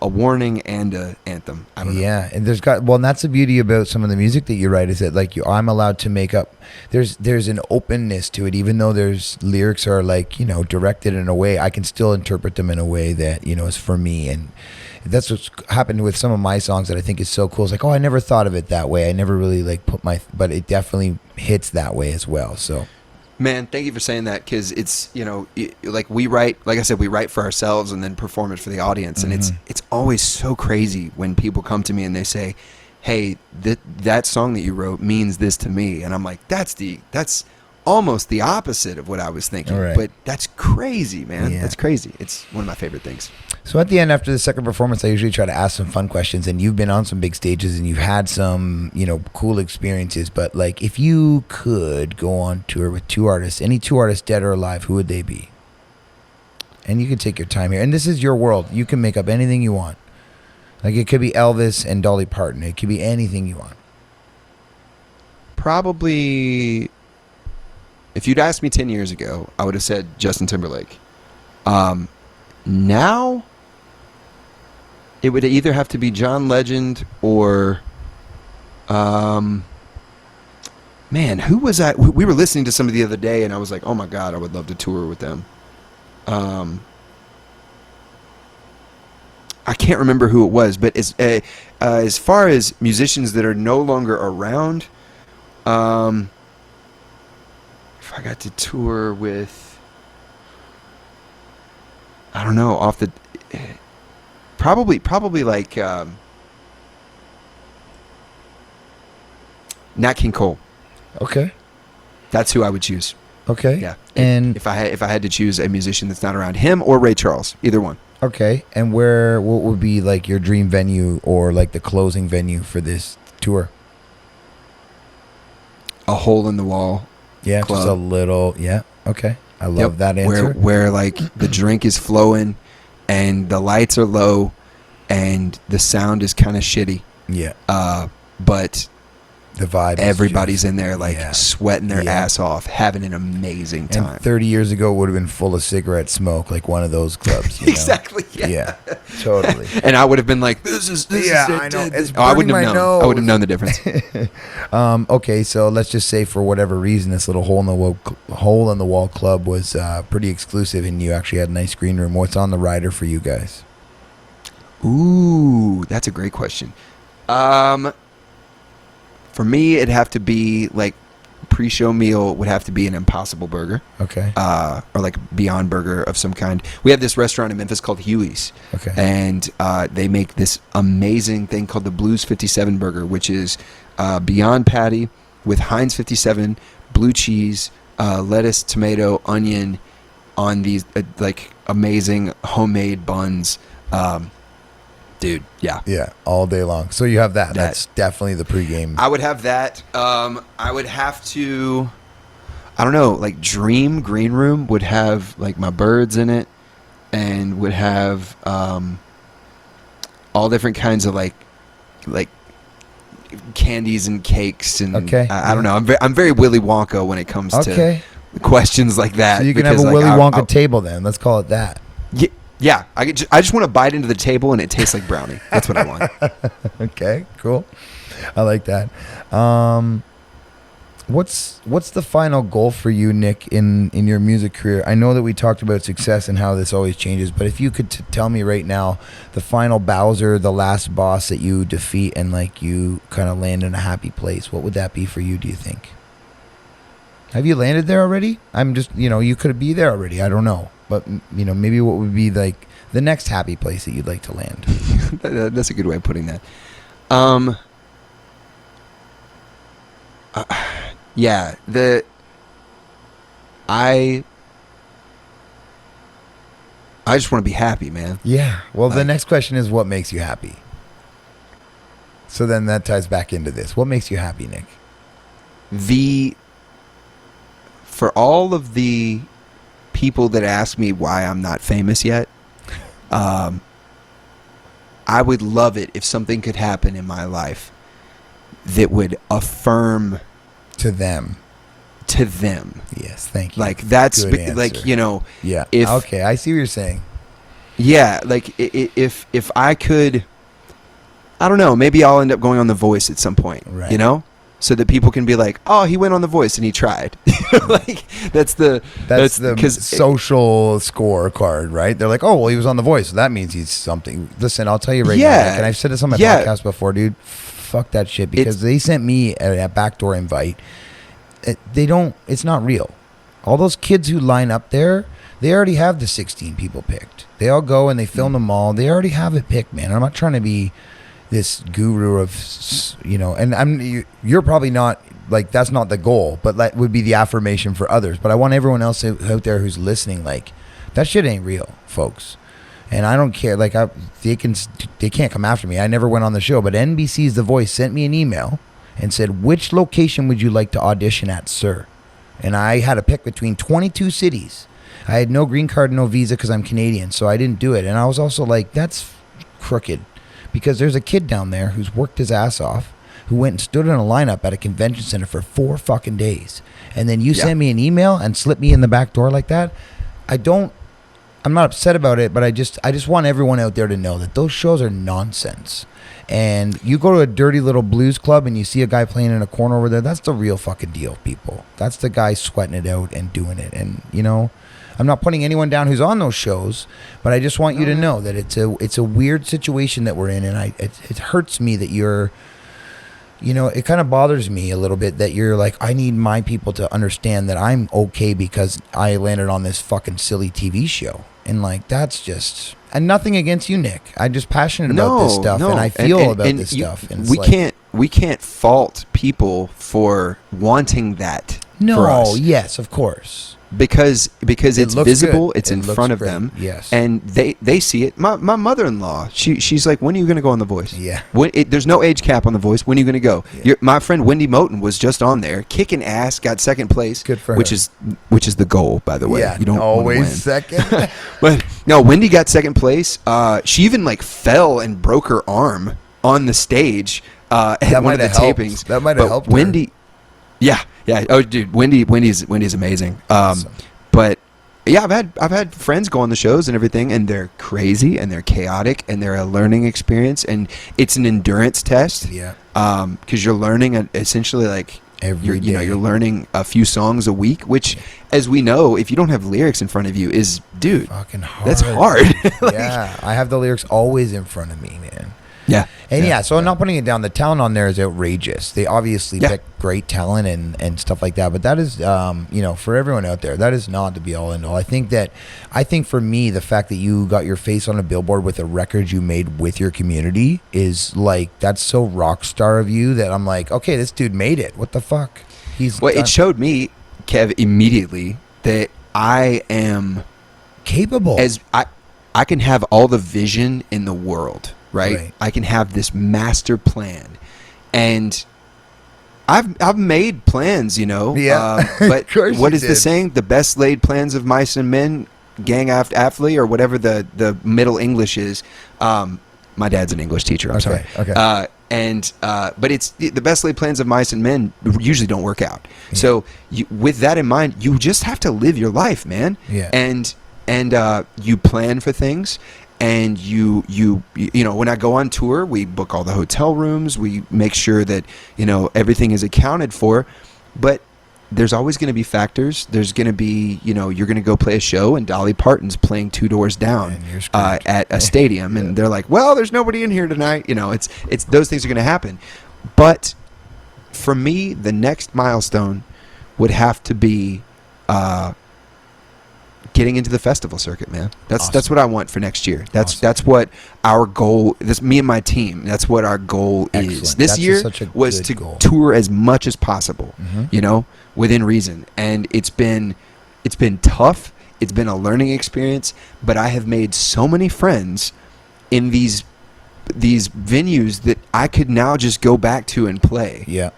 warning and a anthem. I don't know. Yeah, and and that's the beauty about some of the music that you write is that like I'm allowed to make up. There's an openness to it, even though there's lyrics are like, you know, directed in a way. I can still interpret them in a way that, you know, is for me. And that's what's happened with some of my songs that I think is so cool. It's like, oh, I never thought of it that way. I never really like but it definitely hits that way as well. So. Man, thank you for saying that, because it's, you know, like we write, like I said, we write for ourselves and then perform it for the audience. And it's always so crazy when people come to me and they say, hey, that song that you wrote means this to me. And I'm like, that's almost the opposite of what I was thinking. Right. But that's crazy, man. Yeah. That's crazy. It's one of my favorite things. So at the end, after the second performance, I usually try to ask some fun questions, and you've been on some big stages and you've had some, you know, cool experiences. But like, if you could go on tour with two artists, any two artists, dead or alive, who would they be? And you can take your time here. And this is your world. You can make up anything you want. Like it could be Elvis and Dolly Parton. It could be anything you want. Probably, if you'd asked me 10 years ago, I would have said Justin Timberlake. Now, it would either have to be John Legend or, man, who was that? We were listening to somebody the other day, and I was like, oh my God, I would love to tour with them. I can't remember who it was, but as far as musicians that are no longer around, if I got to tour with, I don't know, probably like Nat King Cole. Okay. That's who I would choose. Okay. Yeah. And if I had to choose a musician that's not around, him or Ray Charles, either one. okay. And what would be like your dream venue or like the closing venue for this tour? A hole in the wall. Yeah, club. just a little. Yeah. Okay. I love that answer. Where like the drink is flowing and the lights are low and the sound is kind of shitty. Yeah. But The vibe. everybody's in there like sweating their Yeah. ass off, having an amazing time. And 30 years ago it would have been full of cigarette smoke, like one of those clubs. You know? Exactly. Yeah. Yeah. Totally. And I would have been like, "This is Yeah, it, I know. this- It's Oh, I wouldn't burning have my known. I wouldn't have nose. known the difference. Okay, so let's just say for whatever reason, this little hole in the wall club was pretty exclusive, and you actually had a nice green room. What's on the rider for you guys? Ooh, that's a great question. For me, it'd have to be like pre-show meal would have to be an Impossible Burger, Okay. or like Beyond Burger of some kind. We have this restaurant in Memphis called Huey's, Okay. and they make this amazing thing called the Blues 57 Burger, which is Beyond Patty with Heinz 57, blue cheese, lettuce, tomato, onion on these like amazing homemade buns. Dude, yeah. Yeah, all day long. So you have that. That's definitely the pregame. I would have that. I would have to, I don't know, like Dream Green Room would have like my birds in it, and would have all different kinds of like candies and cakes and I don't know. I'm very Willy Wonka when it comes to questions like that. So you can have a Willy Wonka table then. Let's call it that. Yeah. I just want to bite into the table and it tastes like brownie. That's what I want. Okay, cool. I like that. What's the final goal for you, Nick, in your music career? I know that we talked about success and how this always changes, but if you could tell me right now the final Bowser, the last boss that you defeat and like you kind of land in a happy place, what would that be for you, do you think? Have you landed there already? I'm just, you could be there already. I don't know. But, maybe what would be like the next happy place that you'd like to land? That's a good way of putting that. Yeah, I just want to be happy, man. Yeah. Well, the next question is, what makes you happy? So then that ties back into this. What makes you happy, Nick? For all of the people that ask me why I'm not famous yet, I would love it if something could happen in my life that would affirm to them. Yes, thank you. Like that's like, yeah. Okay, I see what you're saying. Yeah, like if I could, I don't know, maybe I'll end up going on The Voice at some point, right. So that people can be like, oh, he went on The Voice and he tried. Like that's the social scorecard, right? They're like, oh, well, he was on The Voice, so that means he's something. Listen, I'll tell you right now, Nick, and I've said this on my podcast before, dude. Fuck that shit, because they sent me a backdoor invite. It's not real. All those kids who line up there, they already have the 16 people picked. They all go and they film them all. They already have it picked, man. I'm not trying to be this guru of, and you're probably not, like, that's not the goal, but that would be the affirmation for others. But I want everyone else out there who's listening, like, that shit ain't real, folks. And I don't care. Like, they can't come after me. I never went on the show, but NBC's The Voice sent me an email and said, which location would you like to audition at, sir? And I had to pick between 22 cities. I had no green card, no visa, because I'm Canadian, so I didn't do it. And I was also like, that's crooked, because there's a kid down there who's worked his ass off, who went and stood in a lineup at a convention center for 4 fucking days. And then you send me an email and slip me in the back door like that. I'm not upset about it, but I just want everyone out there to know that those shows are nonsense. And you go to a dirty little blues club and you see a guy playing in a corner over there, that's the real fucking deal, people. That's the guy sweating it out and doing it. And, I'm not putting anyone down who's on those shows, but I just want you to know that it's a weird situation that we're in, and it hurts me that you're, it kind of bothers me a little bit that you're like, I need my people to understand that I'm okay because I landed on this fucking silly TV show. And like, that's just, and nothing against you, Nick. I'm just passionate about this stuff, and I feel about this stuff. And we can't fault people for wanting that. No, for us. Yes, of course. Because it's visible, good. It's in front of them, yes, and they see it. My mother-in-law, she's like, when are you going to go on The Voice? Yeah, there's no age cap on The Voice. When are you going to go? Yeah. My friend Wendy Moten was just on there, kicking ass, got second place. Good for her. Which is the goal, by the way. Yeah, you don't always win. second. But no, Wendy got second place. She even like fell and broke her arm on the stage at one of the tapings. That might have helped. Wendy. Yeah. Oh, dude, Wendy's amazing. Awesome. But yeah, I've had friends go on the shows and everything, and they're crazy and they're chaotic and they're a learning experience, and it's an endurance test. Yeah. Because you're learning essentially like every day. You're learning a few songs a week, which, as we know, if you don't have lyrics in front of you, is fucking hard. That's hard. Yeah, I have the lyrics always in front of me, man. Yeah. And so I'm not putting it down. The talent on there is outrageous. They obviously pick great talent and stuff like that. But that is, for everyone out there, that is not the be all end all. I think for me, the fact that you got your face on a billboard with a record you made with your community is like, that's so rock star of you that I'm like, okay, this dude made it. What the fuck? It showed me, Kev, immediately that I am capable. As I can have all the vision in the world, right? I can have this master plan, and I've made plans, you know. Yeah. But what is the saying? The best laid plans of mice and men, gang aft aftly, or whatever the Middle English is. My dad's an English teacher. I'm sorry. Okay. But it's the best laid plans of mice and men usually don't work out. Yeah. So with that in mind, you just have to live your life, man. Yeah. And you plan for things. And you know, when I go on tour, we book all the hotel rooms. We make sure that, you know, everything is accounted for. But there's always going to be factors. There's going to be, you know, you're going to go play a show and Dolly Parton's playing 2 doors down at a stadium. And they're like, well, there's nobody in here tonight. You know, it's those things are going to happen. But for me, the next milestone would have to be getting into the festival circuit, man. That's what I want for next year. That's what our goal. Me and my team. That's what our goal is. This year was to tour as much as possible. Mm-hmm. You know, within reason. And it's been tough. It's been a learning experience. But I have made so many friends in these venues that I could now just go back to and play. Yeah.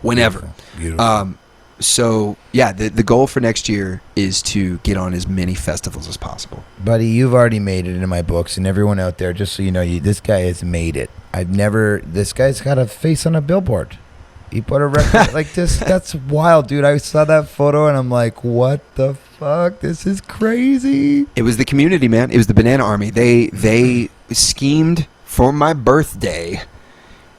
Whenever. Beautiful. So, yeah, the goal for next year is to get on as many festivals as possible. Buddy, you've already made it in my books, and everyone out there, just so you know, this guy has made it. This guy's got a face on a billboard. He put a record like this. That's wild, dude. I saw that photo, and I'm like, what the fuck? This is crazy. It was the community, man. It was the Banana Army. They schemed for my birthday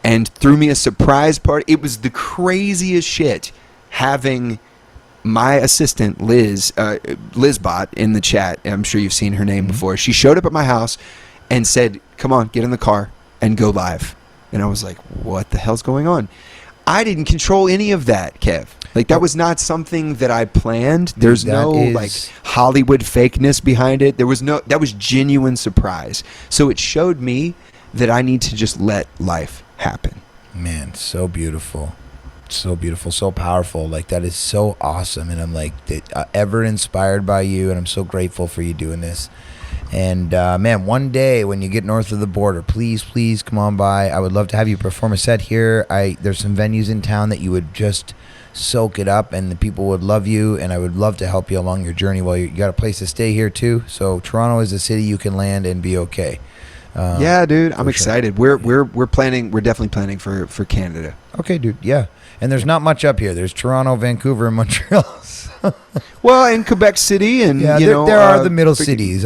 and threw me a surprise party. It was the craziest shit. Having my assistant Lizbot in the chat, I'm sure you've seen her name before. She showed up at my house and said, "Come on, get in the car and go live." And I was like, "What the hell's going on?" I didn't control any of that, Kev. Like that was not something that I planned. There's no like Hollywood fakeness behind it. That was genuine surprise. So it showed me that I need to just let life happen. Man, so beautiful. So beautiful, so powerful. Like that is so awesome, and I'm like ever inspired by you, and I'm so grateful for you doing this. And man, one day when you get north of the border, please come on by. I would love to have you perform a set here. There's some venues in town that you would just soak it up, and the people would love you, and I would love to help you along your journey. While you got a place to stay here too, so Toronto is a city you can land and be okay. Yeah, dude, I'm excited. We're planning. We're definitely planning for Canada. Okay, dude. Yeah. And there's not much up here. There's Toronto, Vancouver, and Montreal. Well, in Quebec City, and there are the middle cities.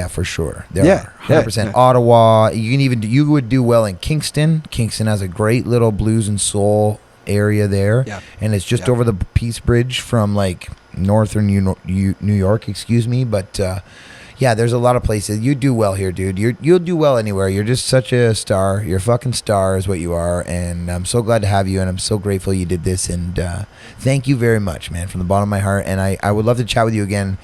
For sure. There are 100%. Yeah. Ottawa. You would do well in Kingston. Kingston has a great little blues and soul area there, and it's just over the Peace Bridge from like northern New York. Excuse me, but. Yeah, there's a lot of places. You do well here, dude. You'll do well anywhere. You're just such a star. You're a fucking star is what you are. And I'm so glad to have you, and I'm so grateful you did this. And thank you very much, man, from the bottom of my heart. And I would love to chat with you again,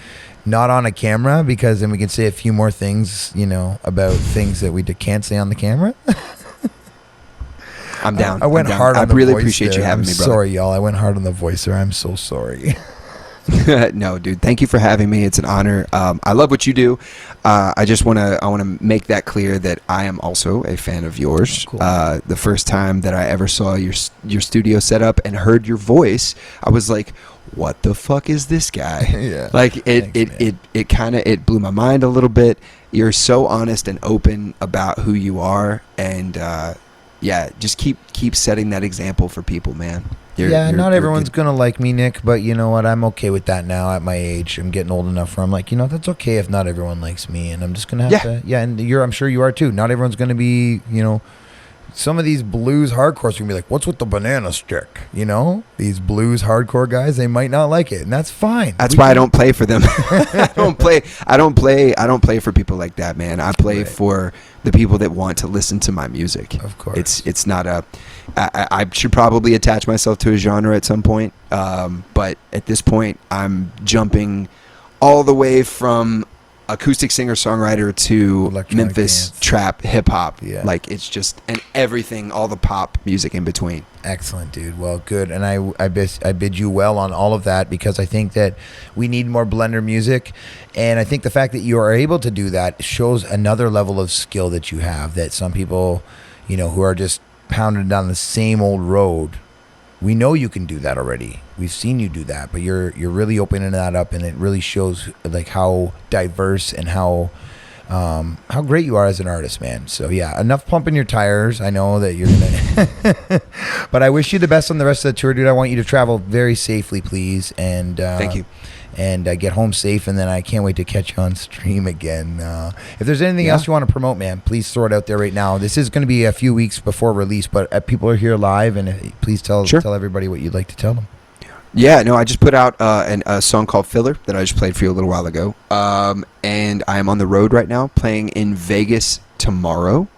not on a camera, because then we can say a few more things, you know, about things that we can't say on the camera. I'm down. I went hard on the voice. I really appreciate you having me, brother. Sorry, y'all. I went hard on the voice there. I'm so sorry. No, dude. Thank you for having me. It's an honor. I love what you do. I just want to make that clear that I am also a fan of yours. Cool. The first time that I ever saw your studio set up and heard your voice, I was like, "What the fuck is this guy?" Yeah. Like it blew my mind a little bit. You're so honest and open about who you are, and just keep setting that example for people, man. Not everyone's going to like me, Nick, but you know what? I'm okay with that now at my age. I'm getting old enough where I'm like, that's okay if not everyone likes me, and I'm just going to have to. Yeah, and I'm sure you are too. Not everyone's going to be, some of these blues hardcores are going to be like, what's with the banana stick? These blues hardcore guys, they might not like it, and that's fine. That's why I don't play for them. I don't play for people like that, man. I play for the people that want to listen to my music. Of course. It's not I should probably attach myself to a genre at some point, but at this point I'm jumping all the way from acoustic singer-songwriter to Electronic Memphis dance. trap hip-hop. Yeah. Like, it's just, and everything, all the pop music in between. Excellent, dude. Well, good. And I bid you well on all of that, because I think that we need more blender music. And I think the fact that you are able to do that shows another level of skill that you have, that some people, you know, who are just pounding down the same old road, we know you can do that already. We've seen you do that, but you're really opening that up, and it really shows like how diverse and how great you are as an artist, man. So yeah, enough pumping your tires. I know that you're gonna, but I wish you the best on the rest of the tour, dude. I want you to travel very safely, please, and Thank you. And get home safe. And then I can't wait to catch you on stream again. If there's anything else you want to promote, man, please throw it out there right now. This is going to be a few weeks before release, but people are here live, and please tell everybody what you'd like to tell them. Yeah, no, I just put out a song called Filler that I just played for you a little while ago. And I am on the road right now, playing in Vegas tomorrow.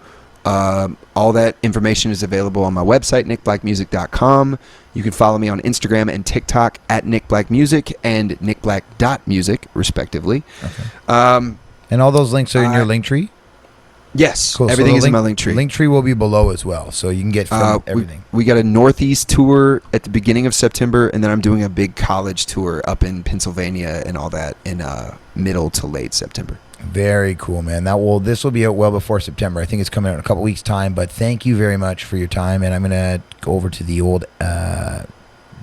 All that information is available on my website, nickblackmusic.com. You can follow me on Instagram and TikTok at nickblackmusic and nickblack.music, respectively. Okay. And all those links are in your link tree? Yes, cool. Everything so is in my link tree. Link tree will be below as well, so you can get from everything. We got a Northeast tour at the beginning of September, and then I'm doing a big college tour up in Pennsylvania and all that in middle to late September. Very cool, man. This will be out well before September. I think it's coming out in a couple weeks' time, but thank you very much for your time, and I'm going to go over to the old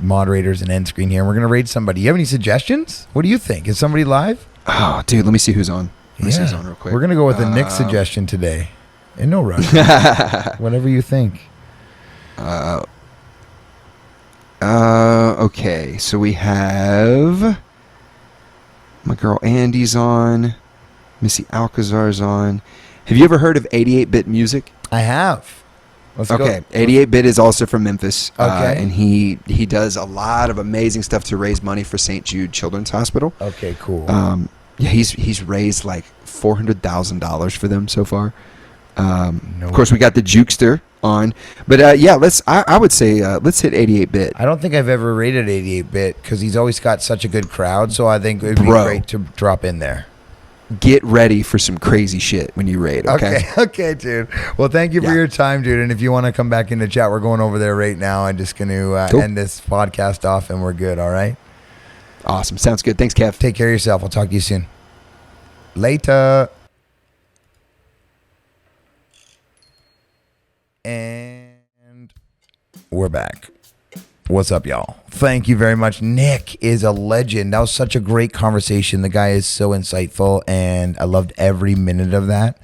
moderators and end screen here, and we're going to raid somebody. You have any suggestions? What do you think? Is somebody live? Oh, dude, let me see who's on. Let me see who's on real quick. We're going to go with the Nick suggestion today. And no rush. Whatever you think. Okay, so we have my girl Andy's on. Missy Alcazar's on. Have you ever heard of 88-Bit Music? I have. Let's okay, go. 88-Bit is also from Memphis. Okay. And he does a lot of amazing stuff to raise money for St. Jude Children's Hospital. Okay, cool. Yeah, he's raised like $400,000 for them so far. Of course, we got the Jukester on, but yeah, I would say let's hit 88-Bit. I don't think I've ever rated 88-Bit because he's always got such a good crowd, so I think it would be great to drop in there. Get ready for some crazy shit when you raid, okay? Okay, dude. Well, thank you for your time, dude. And if you want to come back into chat, we're going over there right now. I'm just going to end this podcast off, and we're good, all right? Awesome. Sounds good. Thanks, Kev. Take care of yourself. I'll talk to you soon. Later. And we're back. What's up, y'all? Thank you very much. Nick is a legend. That was such a great conversation. The guy is so insightful, and I loved every minute of that.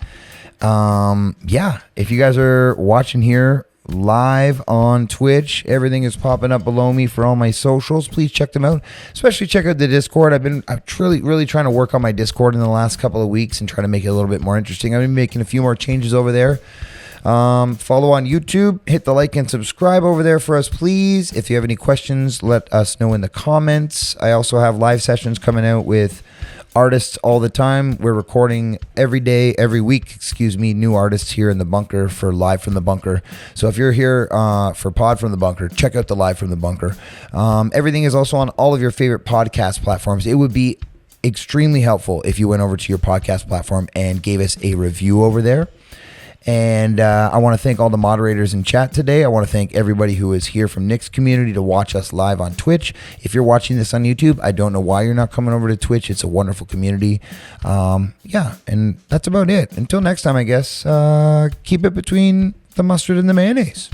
Yeah, if you guys are watching here live on Twitch, everything is popping up below me for all my socials. Please check them out. Especially check out the Discord. I'm really trying to work on my Discord in the last couple of weeks and try to make it a little bit more interesting. I've been making a few more changes over there. Follow on YouTube, hit the like and subscribe over there for us, please. If you have any questions, let us know in the comments. I also have live sessions coming out with artists all the time. We're recording every week, new artists here in the bunker for Live from the Bunker. So if you're here for Pod from the Bunker, check out the Live from the Bunker. Everything is also on all of your favorite podcast platforms. It would be extremely helpful if you went over to your podcast platform and gave us a review over there. And I want to thank all the moderators in chat today. I want to thank everybody who is here from Nick's community to watch us live on Twitch. If you're watching this on YouTube, I don't know why you're not coming over to Twitch. It's a wonderful community. Yeah, and that's about it. Until next time, I guess, keep it between the mustard and the mayonnaise.